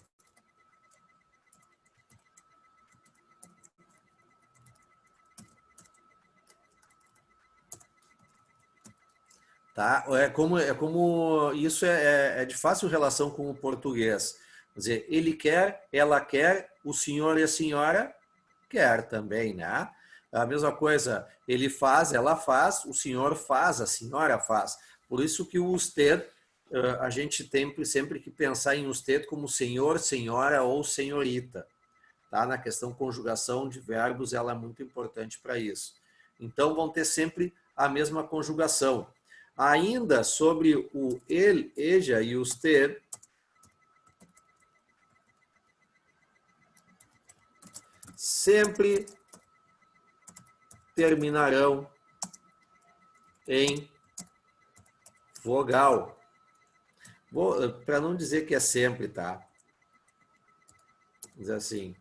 Tá? É como isso é de fácil relação com o português. Quer dizer, ele quer, ela quer, o senhor e a senhora quer também, né? A mesma coisa, ele faz, ela faz, o senhor faz, a senhora faz. Por isso que o usted, a gente tem sempre que pensar em usted como senhor, senhora ou senhorita. Tá? Na questão conjugação de verbos, ela é muito importante para isso. Então, vão ter sempre a mesma conjugação. Ainda sobre o ele, ella e usted, sempre terminarão em vogal. Para não dizer que é sempre, tá? Diz assim,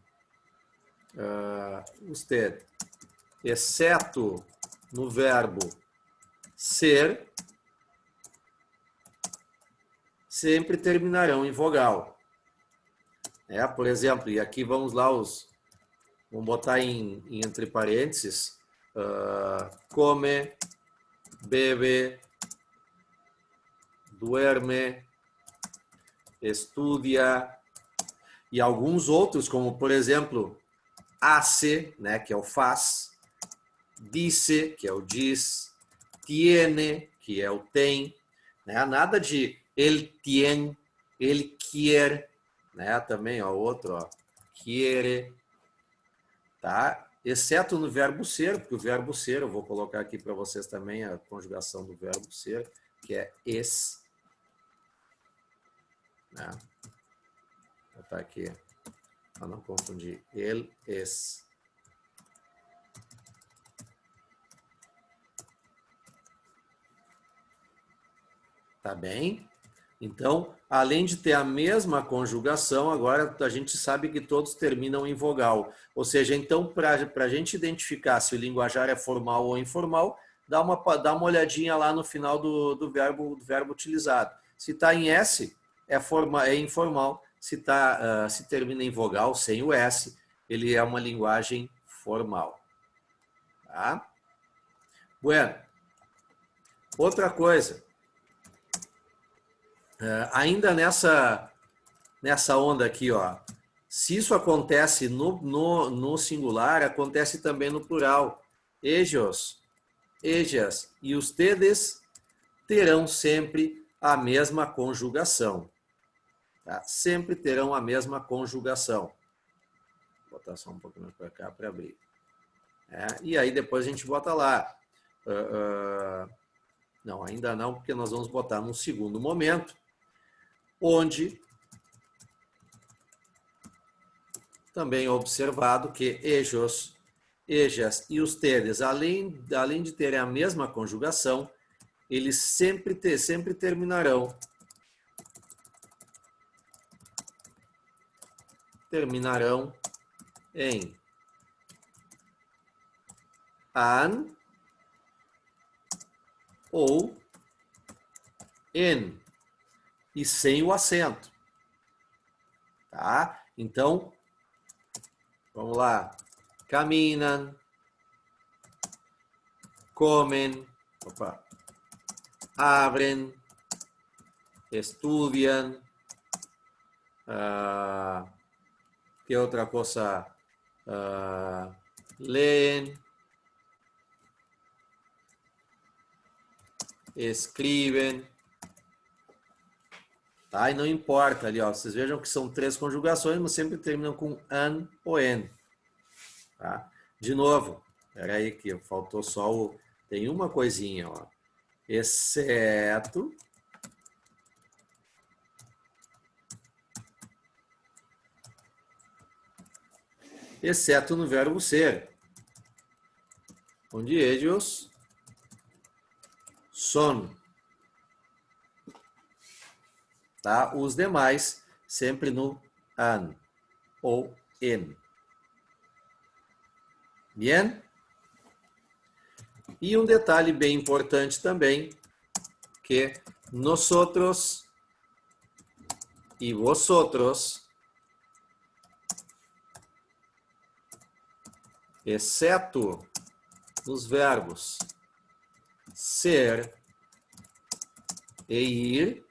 usted, exceto no verbo ser, sempre terminarão em vogal. Por exemplo, e aqui vamos lá, vamos botar entre parênteses, come, bebe, duerme, estudia, e alguns outros, como por exemplo, hace, né, que é o faz, dice, que é o diz, tiene, que é o tem, né? Nada de ele tiene, ele quer, né? Também, ó, outro, ó, quiere, tá? exceto no verbo ser, porque o verbo ser, eu vou colocar aqui para vocês também a conjugação do verbo ser, que é es. Né? Vou botar aqui, para não confundir. El, es. Tá bem? Então, além de ter a mesma conjugação, agora a gente sabe que todos terminam em vogal. Ou seja, então, para a gente identificar se o linguajar é formal ou informal, dá uma olhadinha lá no final do verbo utilizado. Se está em S, é informal. Se termina em vogal, sem o S, ele é uma linguagem formal. Tá? Bueno. Outra coisa. Ainda nessa onda aqui, ó, se isso acontece no singular, acontece também no plural. Ellos, ellas e ustedes terão sempre a mesma conjugação. Tá? Sempre terão a mesma conjugação. Vou botar só um pouquinho para cá para abrir. E aí depois a gente bota lá. Não, ainda não, porque nós vamos botar num segundo momento, onde também é observado que ellos, ellas e ustedes, além de terem a mesma conjugação, eles sempre terminarão em an ou en, e sem o acento. Tá? Então, vamos lá. Caminham, comem, abrem, estudam, que outra coisa? Leem, escrevem. Tá? E não importa ali, ó, vocês vejam que são 3 conjugações, mas sempre terminam com an ou en. Tá? De novo, espera aí que faltou só o... Tem uma coisinha, ó. Exceto... Exceto no verbo ser. Onde ellos son. Tá? Os demais sempre no an ou en. Bien? E um detalhe bem importante também, que nosotros e vosotros, exceto nos verbos ser e ir,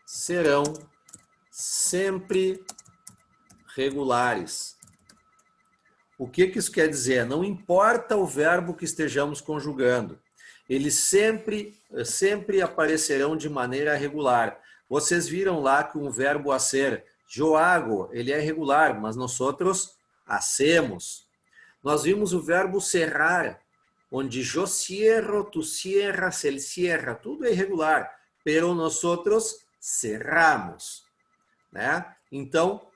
serão sempre regulares. O que isso quer dizer? Não importa o verbo que estejamos conjugando, eles sempre aparecerão de maneira regular. Vocês viram lá que um verbo hacer, yo hago, ele é regular, mas nós outros hacemos. Nós vimos o verbo cerrar, onde yo cierro, tu cierras, él cierra, tudo é irregular, pero nós outros cerramos, né? Então,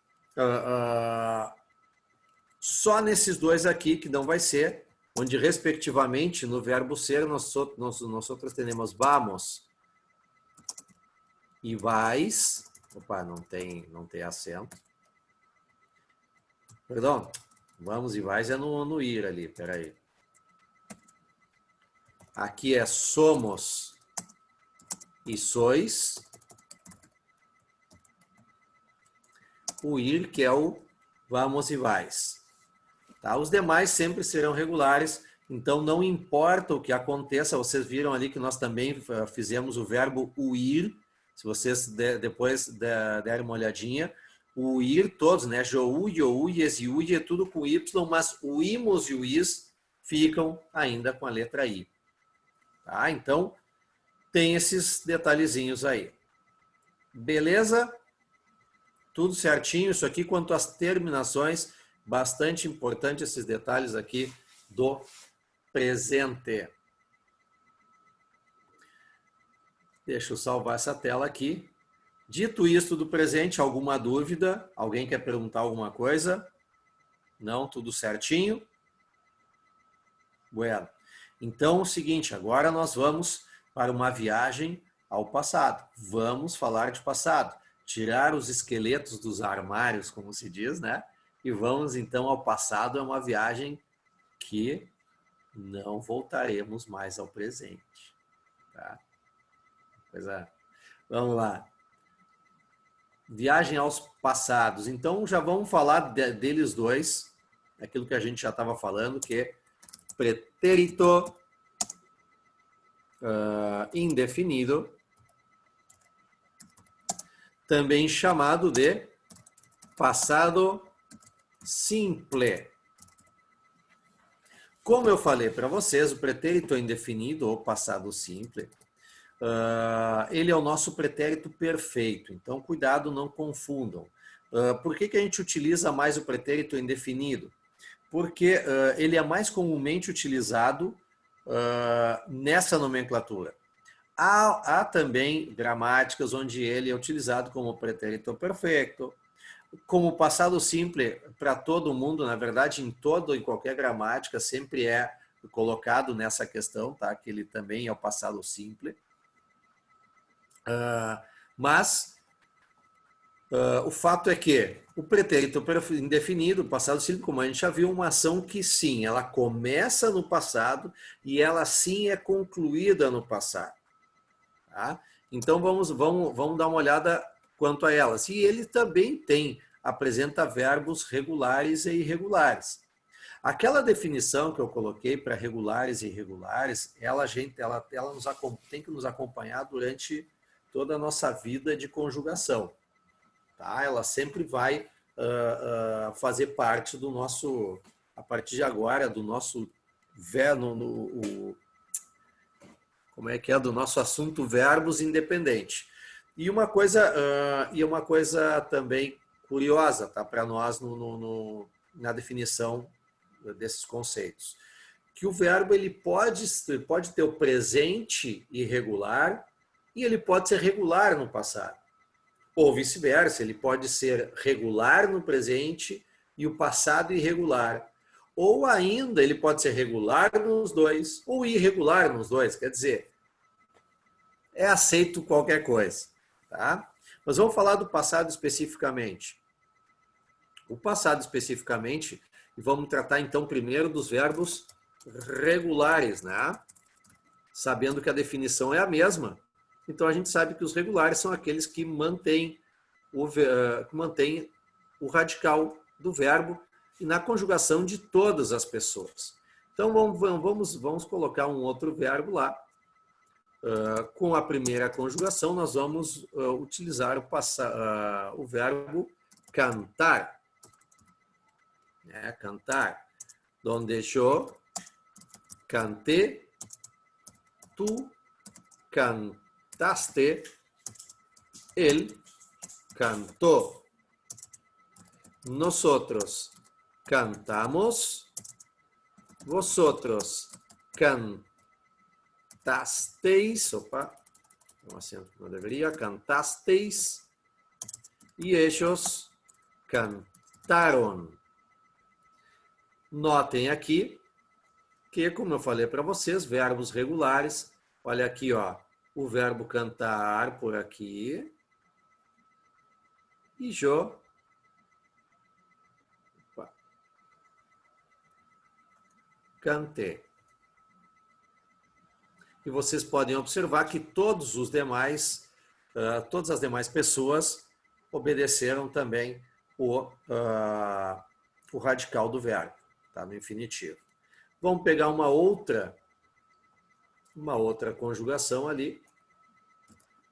só nesses dois aqui que não vai ser, onde respectivamente no verbo ser nós outros temos vamos e vais. Opa, não tem acento. Perdão, vamos e vais é no ir ali, peraí. Aqui é somos e sois. O ir, que é o vamos e vais. Tá? Os demais sempre serão regulares, então não importa o que aconteça. Vocês viram ali que nós também fizemos o verbo ir. Se vocês depois derem uma olhadinha, o ir todos, né? Jou, you, yes, you, é tudo com Y, mas o imos e o is ficam ainda com a letra I. Tá? Então, tem esses detalhezinhos aí. Beleza? Tudo certinho, isso aqui quanto às terminações, bastante importante esses detalhes aqui do presente. Deixa eu salvar essa tela aqui. Dito isto do presente, alguma dúvida? Alguém quer perguntar alguma coisa? Não, tudo certinho? Bueno. Então, é o seguinte, agora nós vamos para uma viagem ao passado. Vamos falar de passado. Tirar os esqueletos dos armários, como se diz, né? E vamos então ao passado. É uma viagem que não voltaremos mais ao presente. Tá? Vamos lá. Viagem aos passados. Então, já vamos falar deles dois. Aquilo que a gente já estava falando, que é pretérito indefinido, também chamado de passado simple. Como eu falei para vocês, o pretérito indefinido ou passado simple, ele é o nosso pretérito perfeito. Então, cuidado, não confundam. Por que a gente utiliza mais o pretérito indefinido? Porque ele é mais comumente utilizado nessa nomenclatura. Há também gramáticas onde ele é utilizado como pretérito perfeito, como passado simple para todo mundo, na verdade, em qualquer gramática sempre é colocado nessa questão, tá? Que ele também é o passado simple. Mas o fato é que o pretérito indefinido, o passado simples, como a gente já viu, uma ação que sim, ela começa no passado e ela sim é concluída no passado. Tá? Então vamos dar uma olhada quanto a elas. E ele também apresenta verbos regulares e irregulares. Aquela definição que eu coloquei para regulares e irregulares, ela tem que nos acompanhar durante toda a nossa vida de conjugação. Tá? Ela sempre vai fazer parte do nosso, a partir de agora, do nosso do nosso assunto verbos independente. E uma coisa também curiosa, tá, para nós na definição desses conceitos, que o verbo ele pode ter o presente irregular e ele pode ser regular no passado. Ou vice-versa, ele pode ser regular no presente e o passado irregular. Ou ainda ele pode ser regular nos dois ou irregular nos dois. Quer dizer, é aceito qualquer coisa. Tá? Mas vamos falar do passado especificamente. O passado especificamente, e vamos tratar então primeiro dos verbos regulares, né? Sabendo que a definição é a mesma. Então a gente sabe que os regulares são aqueles que mantêm o radical do verbo e na conjugação de todas as pessoas. Então vamos colocar um outro verbo lá. Com a primeira conjugação, nós vamos utilizar o verbo cantar. Cantar. Donde yo canté, tú cantaste, él cantó. Nosotros cantamos, vosotros cantasteis, un acento no debería, cantasteis, y ellos cantaron. Notem aqui que, como eu falei para vocês, verbos regulares. Olha aqui, ó, o verbo cantar por aqui. E yo cantei. E vocês podem observar que todas as demais pessoas obedeceram também o radical do verbo, tá? No infinitivo. Vamos pegar uma outra conjugação ali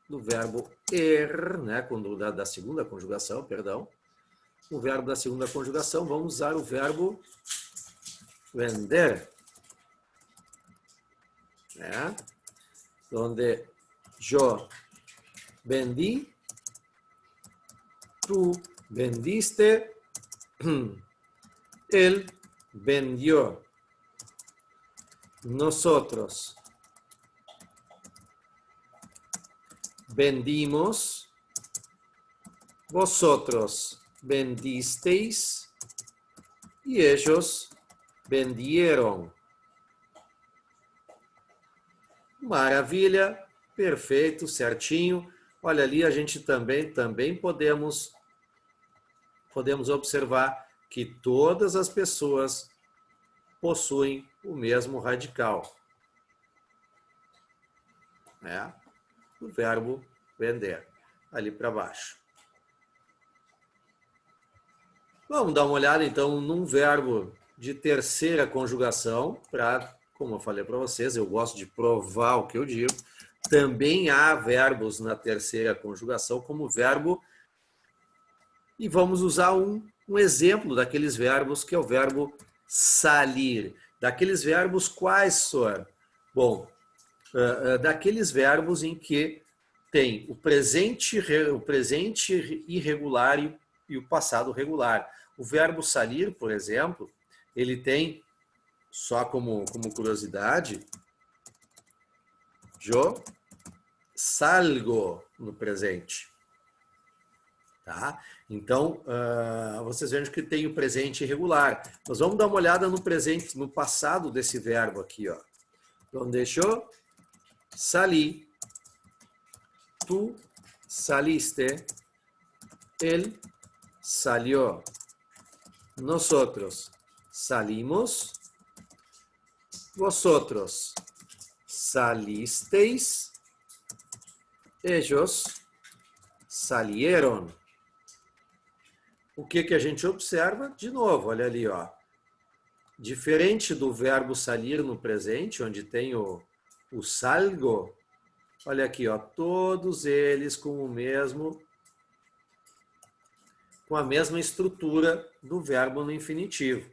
do verbo né? Da segunda conjugação, perdão. O verbo da segunda conjugação, vamos usar o verbo vender. Donde yo vendí, tú vendiste, él vendió, nosotros vendimos, vosotros vendisteis y ellos vendieron. Maravilha, perfeito, certinho. Olha ali, a gente também podemos observar que todas as pessoas possuem o mesmo radical, né? O verbo vender, ali para baixo. Vamos dar uma olhada, então, num verbo de terceira conjugação, para, como eu falei para vocês, eu gosto de provar o que eu digo. Também há verbos na terceira conjugação como verbo, e vamos usar um exemplo daqueles verbos, que é o verbo salir. Daqueles verbos quais, Sor? Bom, daqueles verbos em que tem o presente irregular e o passado regular. O verbo salir, por exemplo, ele tem, só como curiosidade, yo salgo no presente. Tá? Então, vocês vejam que tem o presente irregular. Nós vamos dar uma olhada no presente, no passado desse verbo aqui, ó. Donde yo salí, tú saliste, él salió, nosotros salimos, vosotros salisteis, ellos salieron. O que a gente observa? De novo, olha ali, ó. Diferente do verbo salir no presente, onde tem o salgo, olha aqui, ó, todos eles com a mesma estrutura do verbo no infinitivo.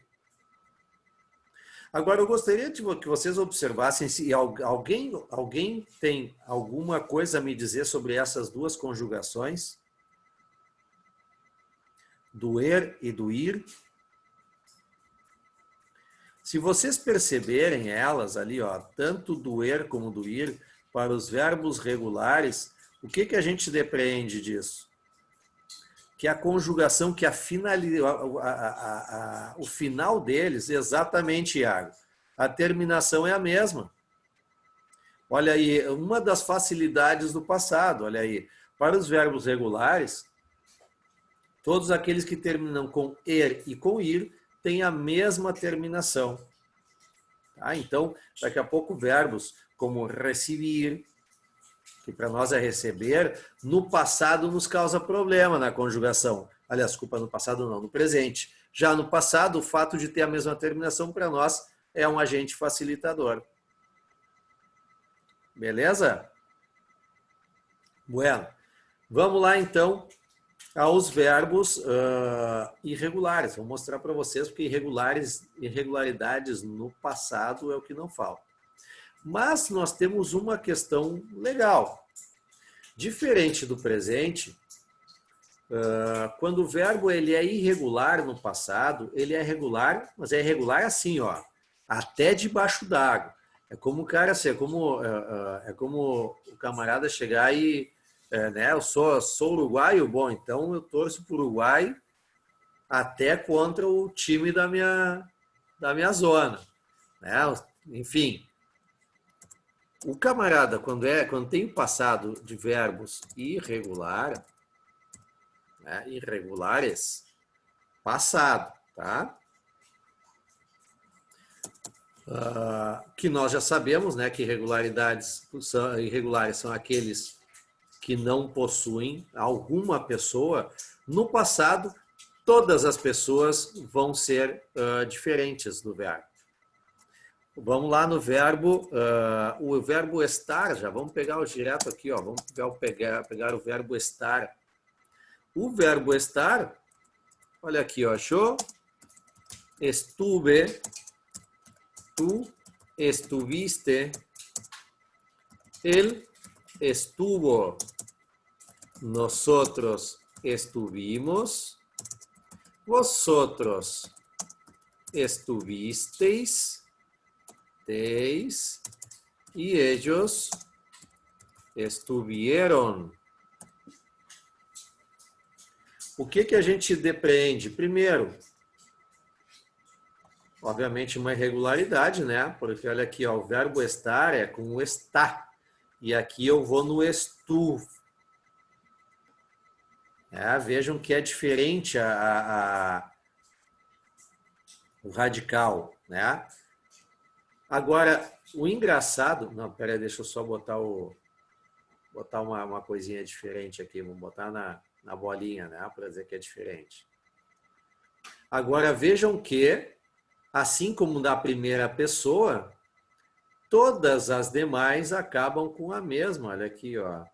Agora, eu gostaria que vocês observassem se alguém tem alguma coisa a me dizer sobre essas duas conjugações, do er e do ir. Se vocês perceberem elas ali, ó, tanto do er como do ir, para os verbos regulares, o que a gente depreende disso? Que a conjugação, que o final deles, exatamente, Iago, a terminação é a mesma. Olha aí, uma das facilidades do passado, olha aí, para os verbos regulares, todos aqueles que terminam com er e com ir têm a mesma terminação. Tá? Então, daqui a pouco, verbos como recibir, que para nós é receber, no passado nos causa problema na conjugação. Aliás, desculpa, no passado não, no presente. Já no passado, o fato de ter a mesma terminação para nós é um agente facilitador. Beleza? Bueno. Vamos lá, então, aos verbos irregulares. Vou mostrar para vocês, porque irregularidades no passado é o que não falta. Mas nós temos uma questão legal. Diferente do presente, quando o verbo ele é irregular no passado, ele é regular, mas é irregular assim, ó, até debaixo d'água. É como o cara, assim, é como o camarada chegar e, né, eu sou uruguaio, bom, então eu torço para o Uruguai até contra o time da minha zona, né? Enfim. O camarada, quando tem o passado de verbos irregular, né, irregulares, passado, tá? Que nós já sabemos, né, que irregulares são aqueles que não possuem alguma pessoa. No passado, todas as pessoas vão ser diferentes do verbo. Vamos lá no verbo, o verbo estar, já vamos pegar direto aqui, ó, vamos pegar o verbo estar. O verbo estar, olha aqui, ó, yo estuve, tú estuviste, él estuvo, nosotros estuvimos, vosotros estuvisteis, y ellos estuvieron. O que que a gente depreende? Primeiro, obviamente uma irregularidade, né? Porque olha aqui, ó, o verbo estar é com o está. E aqui eu vou no estu. Vejam que é diferente o radical, né? Agora, o engraçado... Não, peraí, deixa eu só botar uma coisinha diferente aqui. Vamos botar na bolinha, né? Para dizer que é diferente. Agora, vejam que, assim como da primeira pessoa, todas as demais acabam com a mesma. Olha aqui, ó.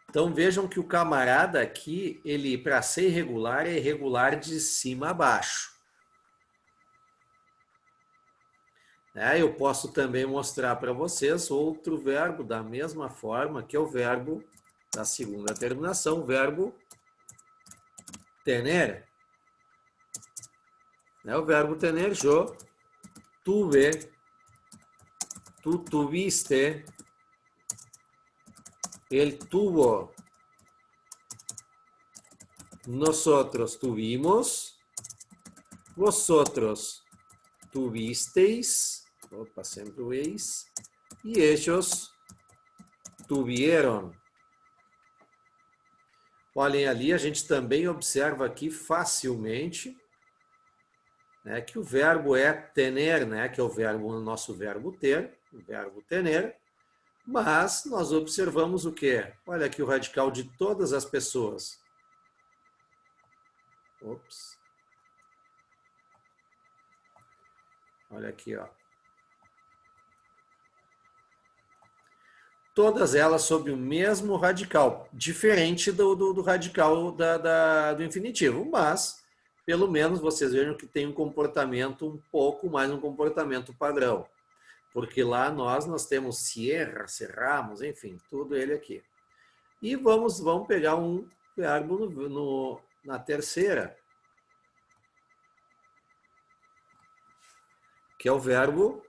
Então, vejam que o camarada aqui, ele, para ser irregular, é irregular de cima a baixo. Eu posso também mostrar para vocês outro verbo da mesma forma, que é o verbo da segunda terminação, o verbo tener. O verbo tener, yo tuve, tú tuviste, él tuvo, nosotros tuvimos, vosotros tuvisteis, opa, sempre o eis, e ellos tuvieron. Olhem ali, a gente também observa aqui facilmente, né, que o verbo é tener, né, que é o nosso verbo ter, o verbo tener, mas nós observamos o quê? Olha aqui o radical de todas as pessoas. Ops. Olha aqui, ó. Todas elas sob o mesmo radical, diferente do radical do infinitivo, mas pelo menos vocês vejam que tem um comportamento um pouco mais um comportamento padrão. Porque lá nós temos cierra, cerramos, enfim, tudo ele aqui. E vamos pegar um verbo na terceira, que é o verbo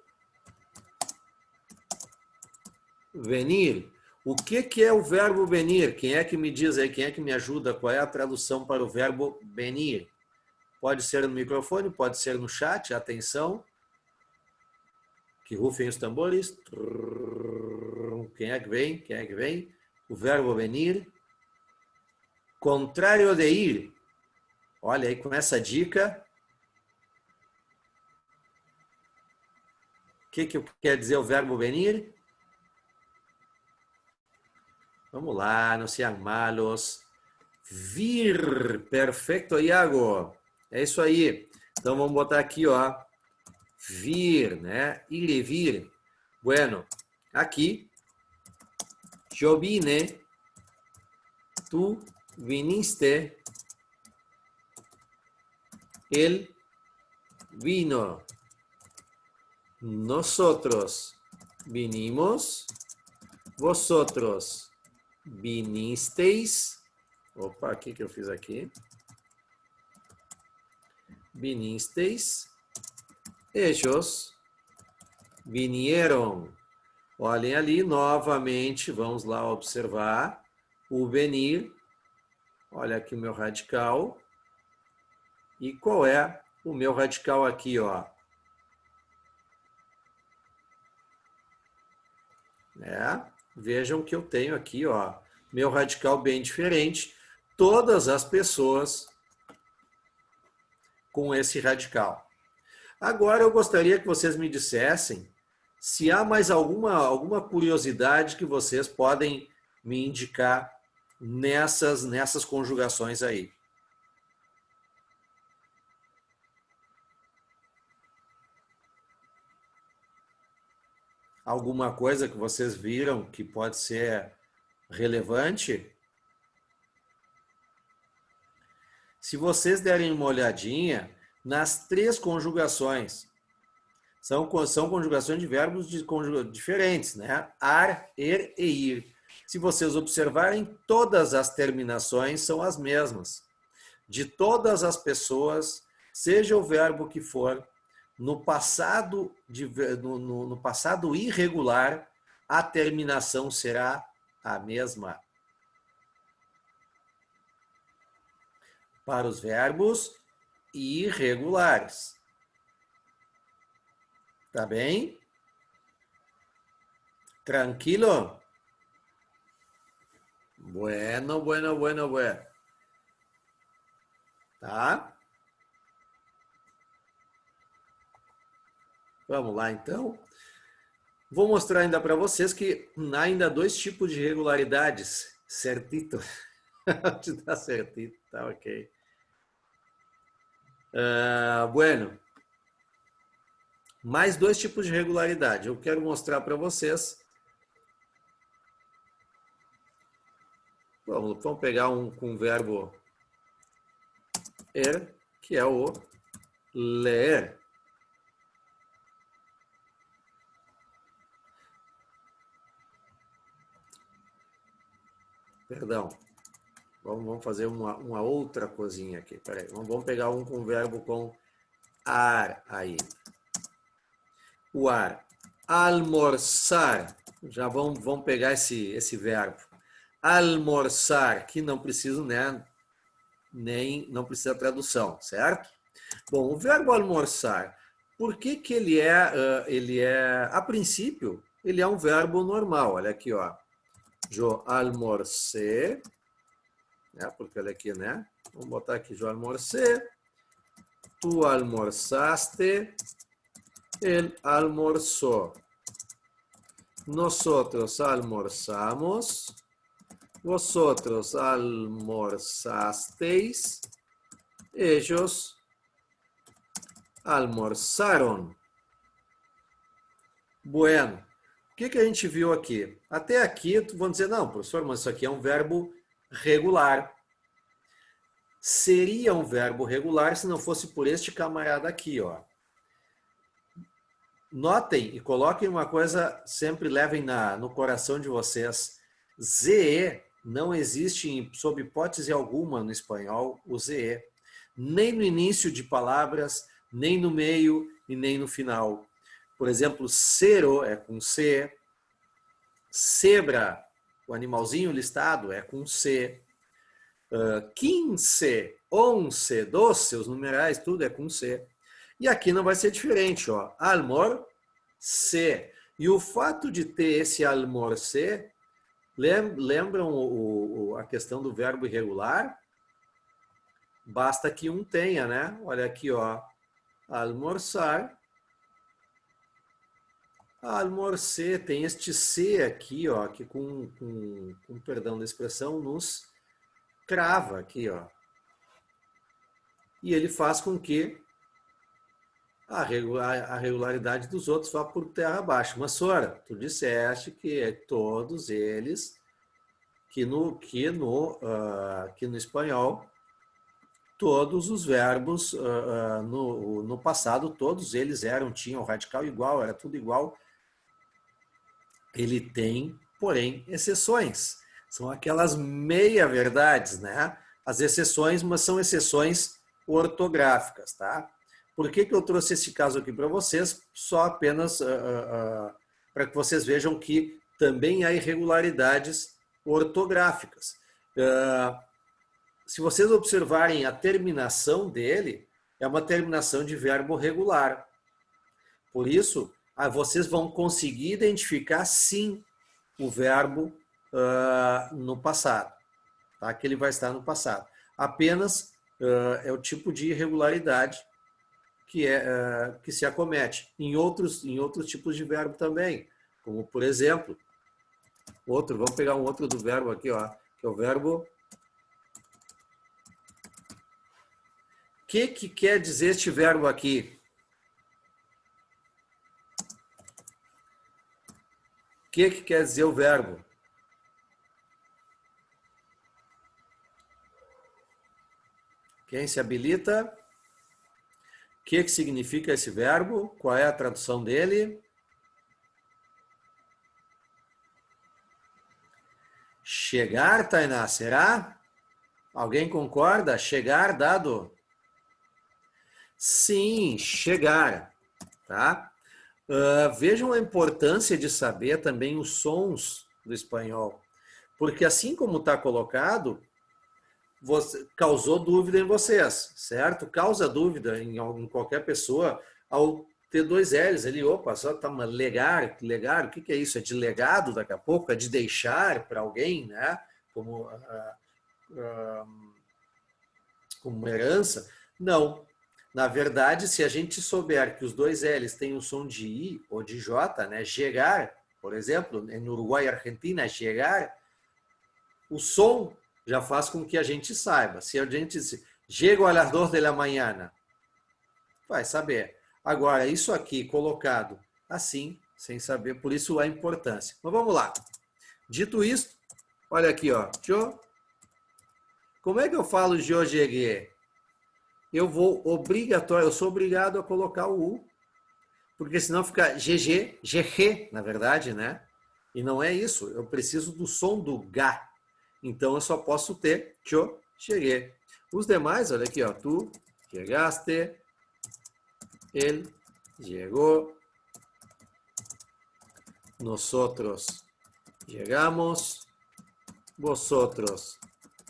venir. O que é o verbo venir? Quem é que me diz aí? Quem é que me ajuda? Qual é a tradução para o verbo venir? Pode ser no microfone, pode ser no chat, atenção. Que rufem os tambores. Quem é que vem? Quem é que vem? O verbo venir. Contrário de ir. Olha aí, com essa dica. O que quer dizer o verbo venir? Vamos lá, não sejam malos. Vir. Perfeito, Iago. É isso aí. Então vamos botar aqui, ó. Vir, né? Ir e vir. Bueno, aqui. Yo vine. Tu viniste. Él vino. Nosotros vinimos. Vosotros vinisteis. Opa, o que eu fiz aqui? Vinisteis. Ellos vinieron. Olhem ali, novamente, vamos lá observar o venir. Olha aqui o meu radical. E qual é o meu radical aqui, ó? Vejam que eu tenho aqui, ó, meu radical bem diferente. Todas as pessoas com esse radical. Agora eu gostaria que vocês me dissessem se há mais alguma curiosidade que vocês podem me indicar nessas conjugações aí. Alguma coisa que vocês viram que pode ser relevante? Se vocês derem uma olhadinha nas 3 conjugações, são conjugações de verbos diferentes, né? Ar, er e ir. Se vocês observarem, todas as terminações são as mesmas. De todas as pessoas, seja o verbo que for, no passado, no passado irregular, a terminação será a mesma. Para os verbos irregulares. Tá bem? Tranquilo? Bueno, bueno, bueno, bueno. Tá? Vamos lá, então. Vou mostrar ainda para vocês que há ainda dois tipos de regularidades. Certito. Te dá certito, tá ok. Bueno. Mais dois tipos de regularidade. Eu quero mostrar para vocês. Vamos pegar um com o verbo er, que é o ler. Perdão. Vamos fazer uma outra coisinha aqui. Peraí. Vamos pegar um com o verbo com ar aí. O ar. Almoçar. Já vamos pegar esse verbo. Almoçar, que não precisa, né? Não precisa tradução, certo? Bom, o verbo almoçar, por que ele é, a princípio, ele é um verbo normal. Olha aqui, ó. Jo almorcé, né? Porque olha aqui, né? Vamos botar aqui, jo almorcé, tu almorzaste, él almorzó. Nosotros almorzamos, vosotros almorzasteis, ellos almorzaron. Bueno, o que a gente viu aqui? Até aqui, vão dizer, não, professor, mas isso aqui é um verbo regular. Seria um verbo regular se não fosse por este camarada aqui, ó. Notem e coloquem uma coisa, sempre levem no coração de vocês. ZE não existe, sob hipótese alguma, no espanhol, o ZE. Nem no início de palavras, nem no meio e nem no final. Por exemplo, cero é com C. Cebra, o animalzinho listado, é com C. 15, 11, 12, os numerais, tudo é com C. E aqui não vai ser diferente, ó. Almorcé. E o fato de ter esse almorcé, lembram a questão do verbo irregular? Basta que um tenha, né? Olha aqui, ó. Almoçar. Almorcé tem este C aqui, ó, que com perdão da expressão, nos crava aqui, ó. E ele faz com que a regularidade dos outros vá por terra abaixo. Mas, Sora, tu disseste que todos eles, que no espanhol, todos os verbos no passado, todos eles tinham radical igual, era tudo igual. Ele tem, porém, exceções. São aquelas meia-verdades, né? As exceções, mas são exceções ortográficas, tá? Por que eu trouxe esse caso aqui para vocês? Só apenas para que vocês vejam que também há irregularidades ortográficas. Se vocês observarem a terminação dele, é uma terminação de verbo regular. Por isso, vocês vão conseguir identificar, sim, o verbo no passado, tá? Que ele vai estar no passado. Apenas é o tipo de irregularidade que se acomete em outros tipos de verbo também, como, por exemplo, vamos pegar um outro do verbo aqui, ó, que é o verbo. O que quer dizer este verbo aqui? O que quer dizer o verbo? Quem se habilita? O que significa esse verbo? Qual é a tradução dele? Chegar, Tainá, será? Alguém concorda? Chegar, dado? Sim, chegar, tá? Vejam a importância de saber também os sons do espanhol, porque assim como está colocado, causou dúvida em vocês, certo? Causa dúvida em qualquer pessoa ao ter dois L's ali. Opa, só tá uma legar, o que é isso? É de legado daqui a pouco? É de deixar para alguém, né? Como, como uma herança? Não. Na verdade, se a gente souber que os dois L's têm o som de I ou de J, né? Chegar, por exemplo, no Uruguai e Argentina, chegar, o som já faz com que a gente saiba. Se a gente diz, chego a las 2 de la mañana, vai saber. Agora, isso aqui colocado assim, sem saber, por isso a importância. Mas vamos lá. Dito isto, olha aqui, ó. Como é que eu falo eu cheguei? Eu sou obrigado a colocar o U, porque senão fica GG, GG, na verdade, né? E não é isso. Eu preciso do som do G. Então eu só posso ter yo cheguei. Os demais, olha aqui, ó. Tu chegaste, él llegó, nosotros llegamos, vosotros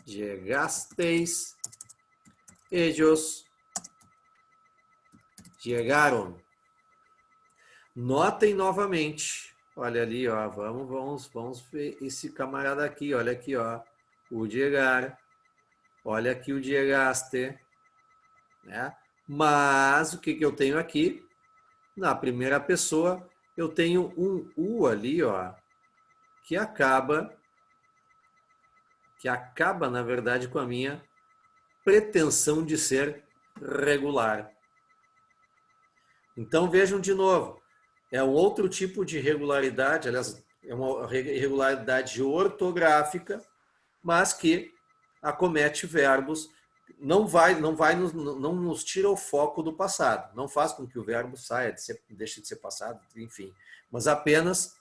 llegasteis, ellos llegaron. Notem novamente. Olha ali, ó. Vamos ver esse camarada aqui. Olha aqui, ó. O llegar. Olha aqui o llegaste. Né? Mas o que eu tenho aqui? Na primeira pessoa, eu tenho um U ali, ó, que acaba, na verdade, com a minha pretensão de ser regular. Então, vejam de novo. É um outro tipo de regularidade, aliás, é uma irregularidade ortográfica, mas que acomete verbos, não nos tira o foco do passado, não faz com que o verbo saia, deixe de ser passado, enfim, mas apenas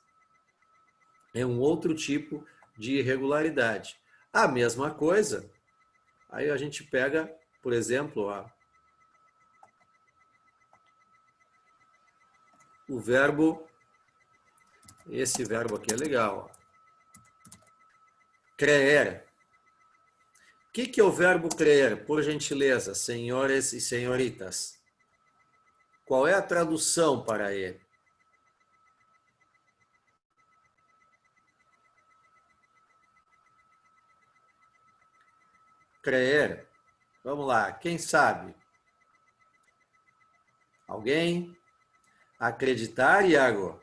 é um outro tipo de irregularidade. A mesma coisa, aí a gente pega, por exemplo, o verbo, esse verbo aqui é legal, ó. Crer. O que é o verbo crer, por gentileza, senhores e senhoritas? Qual é a tradução para ele? Crer. Vamos lá, quem sabe? Alguém? Acreditar, Iago?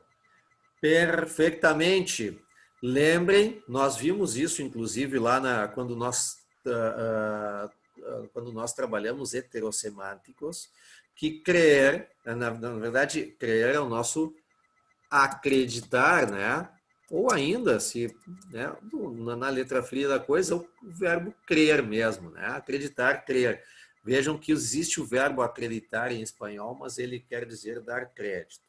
Perfeitamente. Lembrem, nós vimos isso, inclusive, lá quando nós trabalhamos heterossemânticos, que crer, na verdade, crer é o nosso acreditar, né? Ou ainda, se né, na letra fria da coisa, o verbo crer mesmo, né? Acreditar, crer. Vejam que existe o verbo acreditar em espanhol, mas ele quer dizer dar crédito.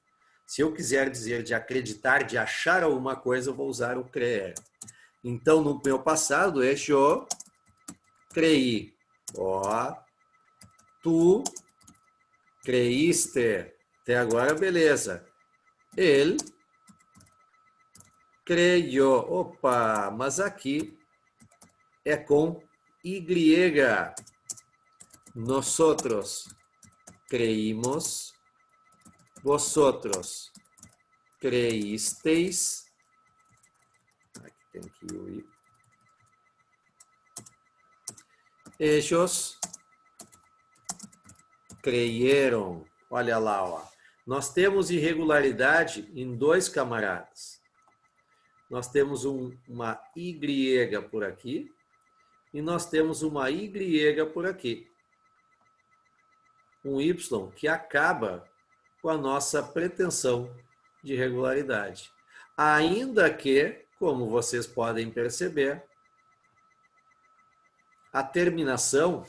Se eu quiser dizer de acreditar, de achar alguma coisa, eu vou usar o crer. Então, no meu passado, é eu creí. Ó, tu creíste. Até agora, beleza. Ele creyó. Opa, mas aqui é com Y. Nosotros creímos. Vosotros creísteis. Aqui tem que o I. Ellos creyeron. Olha lá, ó. Nós temos irregularidade em dois camaradas. Nós temos uma Y por aqui e nós temos uma Y por aqui. Um Y que acaba com a nossa pretensão de regularidade. Ainda que, como vocês podem perceber, a terminação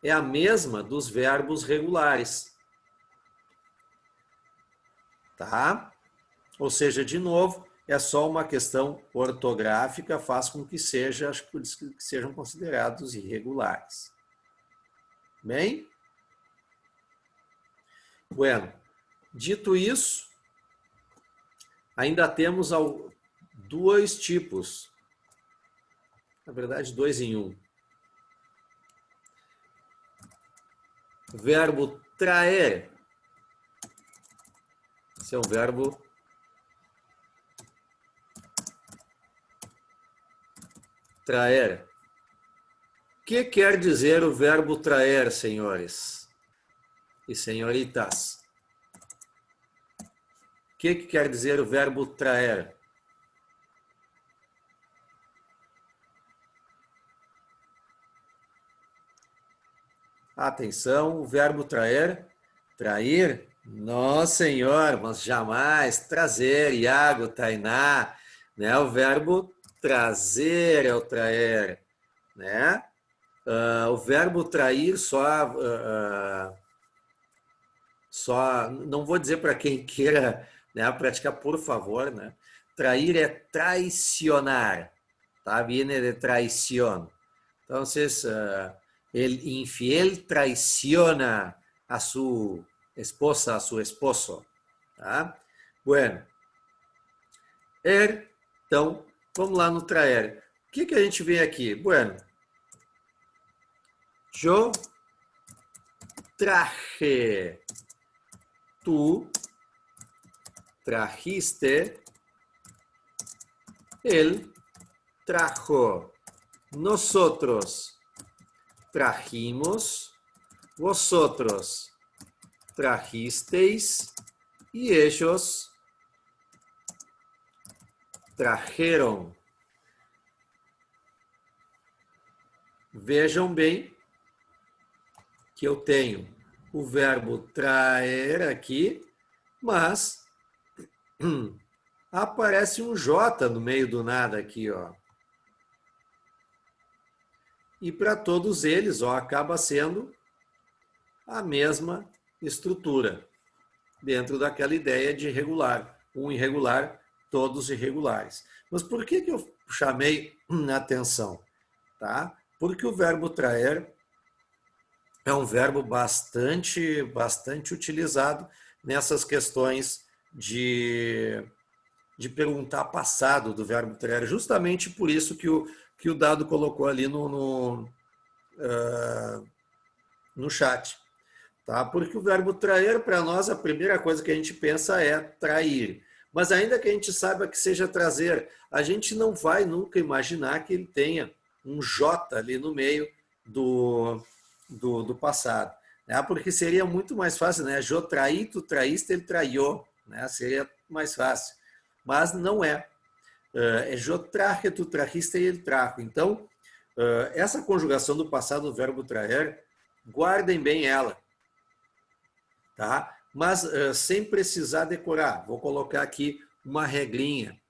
é a mesma dos verbos regulares. Tá? Ou seja, de novo, é só uma questão ortográfica, faz com que sejam considerados irregulares. Bem? Bueno, dito isso, ainda temos dois tipos. Na verdade, 2 em 1. Verbo traer. Esse é um verbo traer. O que quer dizer o verbo traer, senhores e senhoritas? O que quer dizer o verbo traer? Atenção, o verbo traer. Trair? Não, senhor, mas jamais. Trazer, Iago, Tainá. Né? O verbo trazer é o traer. Né? O verbo trair só não vou dizer para quem queira, né, praticar, por favor, né? Trair é traicionar, tá? Viene de traición. Entonces, el infiel traiciona a su esposa, a su esposo, tá? Bueno. Então, vamos lá no traer. O que a gente vê aqui? Bueno, yo traje, tú trajiste, él trajo, nosotros trajimos, vosotros trajisteis y ellos trajeron. Vejam bem que eu tenho o verbo traer aqui, mas aparece um J no meio do nada aqui, ó. E para todos eles, ó, acaba sendo a mesma estrutura, dentro daquela ideia de irregular. Um irregular, todos irregulares. Mas por que eu chamei a atenção? Tá? Porque o verbo traer é um verbo bastante utilizado nessas questões de perguntar passado do verbo traer, justamente por isso que o Dado colocou ali no chat. Tá? Porque o verbo trair, para nós, a primeira coisa que a gente pensa é trair. Mas ainda que a gente saiba que seja trazer, a gente não vai nunca imaginar que ele tenha um J ali no meio do passado. Né? Porque seria muito mais fácil, né? Eu traí, tu traíste, ele traiu. Né? Seria mais fácil. Mas não é. É eu traje, tu trajiste e ele trajo. Então, essa conjugação do passado do verbo traer, guardem bem ela. Tá? Mas sem precisar decorar. Vou colocar aqui uma regrinha.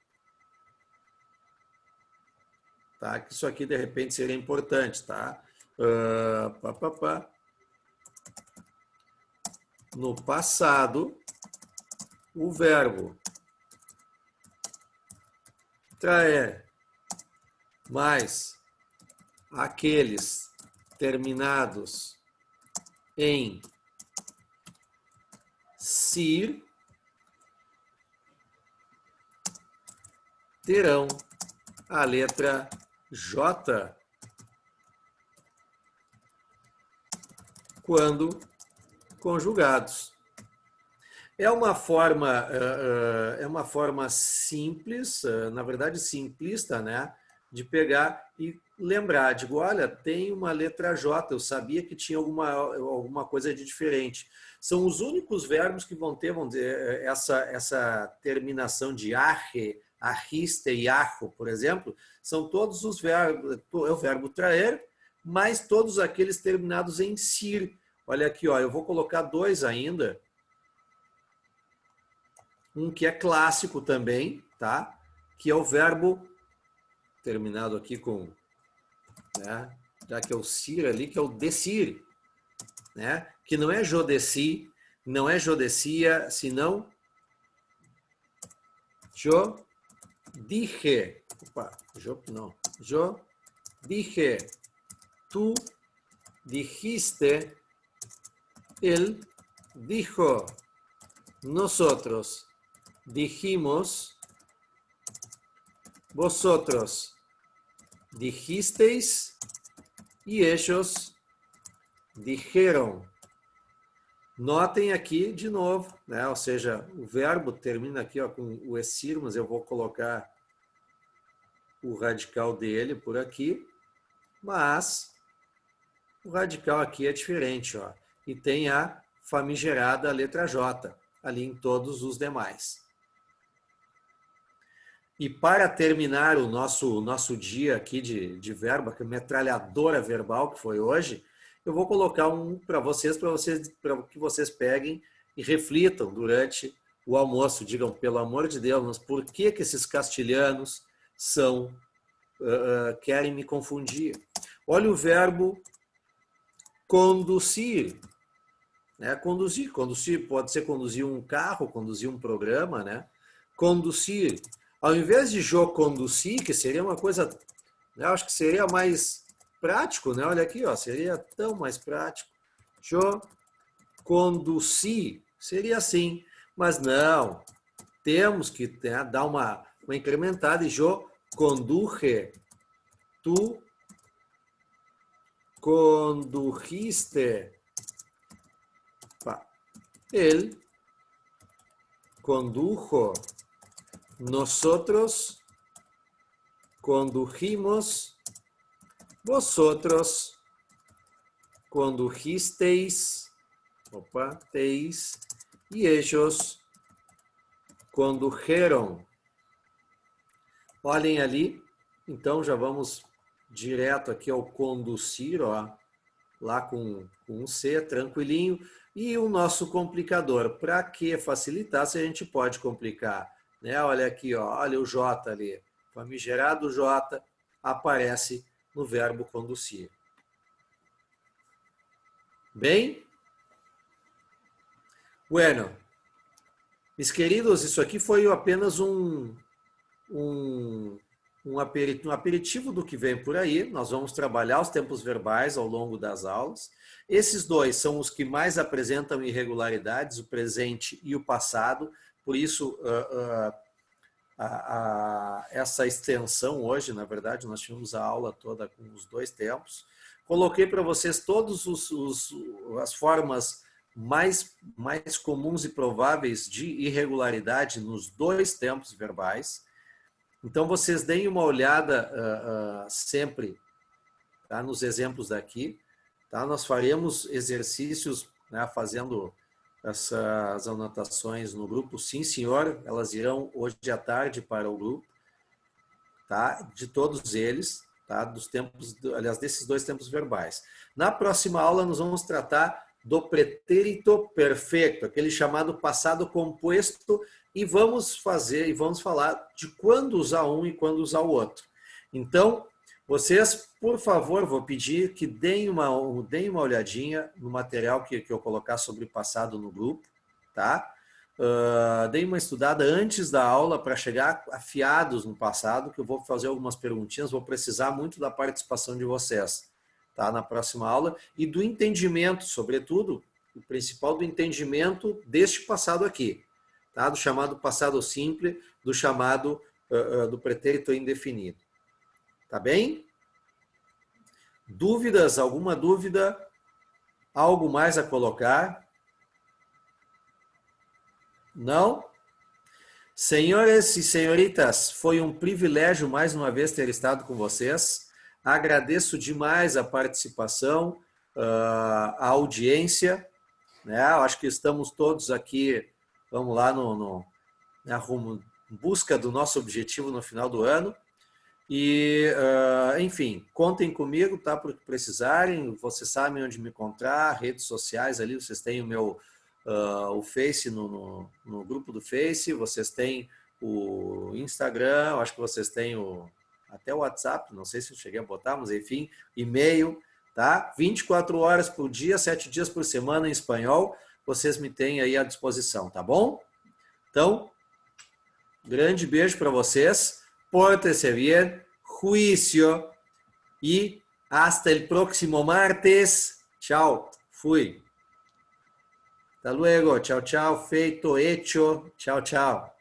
Tá? Que isso aqui, de repente, seria importante. Tá? No passado, o verbo traer mais aqueles terminados em sir terão a letra J quando conjugados. É uma forma simples, na verdade simplista, né, de pegar e lembrar, digo, olha, tem uma letra J, eu sabia que tinha alguma coisa de diferente. São os únicos verbos que vão ter, vamos dizer, essa terminação de arre, arriste e arro, por exemplo, são todos os verbos, é o verbo traer, mas todos aqueles terminados em sir. Olha aqui, ó, eu vou colocar 2 ainda. Um que é clássico também, tá? Que é o verbo terminado aqui com, né? Já que é o sir ali, que é o desir, né? Que não é jodeci, não é jodecia, senão dije. Opa, yo dije. Tú dijiste. Él dijo. Nosotros dijimos. Vosotros dijisteis. E ellos dijeron. Notem aqui de novo, né? Ou seja, o verbo termina aqui ó, com o esir, mas eu vou colocar o radical dele por aqui, mas o radical aqui é diferente, ó, e tem a famigerada letra J ali em todos os demais. E para terminar o nosso dia aqui de verbo, que metralhadora verbal que foi hoje, eu vou colocar um para que vocês peguem e reflitam durante o almoço. Digam, pelo amor de Deus, mas por que esses castilhanos querem me confundir? Olha o verbo conduzir. Né? Conduzir pode ser conduzir um carro, conduzir um programa, né? Conduzir. Ao invés de yo conduzir, que seria uma coisa, né? Acho que seria mais prático, né? Olha aqui, ó, seria tão mais prático. Yo conduzi, seria assim. Mas não, temos que dar uma incrementada e yo conduje. Tu condujiste. Él condujo. Nosotros condujimos. Vosotros condujisteis. Teis. E ellos condujeron. Olhem ali. Então, já vamos direto aqui ao conduzir, ó, lá com um C, tranquilinho. E o nosso complicador. Para que facilitar, se a gente pode complicar, né? Olha aqui, ó, olha o J ali. Famigerado J aparece no verbo conduzir. Bem? Bueno. Mis queridos, isso aqui foi apenas um aperitivo do que vem por aí. Nós vamos trabalhar os tempos verbais ao longo das aulas. Esses dois são os que mais apresentam irregularidades, o presente e o passado. Por isso, essa extensão hoje, na verdade, nós tivemos a aula toda com os dois tempos. Coloquei para vocês todas as formas mais comuns e prováveis de irregularidade nos dois tempos verbais. Então, vocês deem uma olhada sempre, tá, nos exemplos daqui. Tá? Nós faremos exercícios, né, fazendo essas anotações no grupo. Sim, senhor, elas irão hoje à tarde para o grupo, tá? De todos eles, tá? Dos tempos, aliás, desses dois tempos verbais. Na próxima aula, nós vamos tratar do pretérito perfeito, aquele chamado passado composto, e vamos falar de quando usar um e quando usar o outro. Então, vocês, por favor, vou pedir que deem uma olhadinha no material que eu colocar sobre passado no grupo, tá? Deem uma estudada antes da aula para chegar afiados no passado, que eu vou fazer algumas perguntinhas, vou precisar muito da participação de vocês, tá? Na próxima aula, e do entendimento, sobretudo, o principal do entendimento deste passado aqui, tá? Do chamado passado simples, do chamado do pretérito indefinido. Tá bem? Dúvidas? Alguma dúvida? Algo mais a colocar? Não? Senhores e senhoritas, foi um privilégio mais uma vez ter estado com vocês. Agradeço demais a participação, a audiência, né? Acho que estamos todos aqui, vamos lá, rumo, em busca do nosso objetivo no final do ano. E, enfim, contem comigo, tá? Por que precisarem, vocês sabem onde me encontrar, redes sociais ali, vocês têm o Face no grupo do Face, vocês têm o Instagram, acho que vocês têm até o WhatsApp, não sei se eu cheguei a botar, mas enfim, e-mail, tá? 24 horas por dia, 7 dias por semana em espanhol, vocês me têm aí à disposição, tá bom? Então, grande beijo para vocês. pórtese bien, juicio y hasta el próximo martes. Chao, fui. Hasta luego, chao, chao, feito, hecho, chao, chao.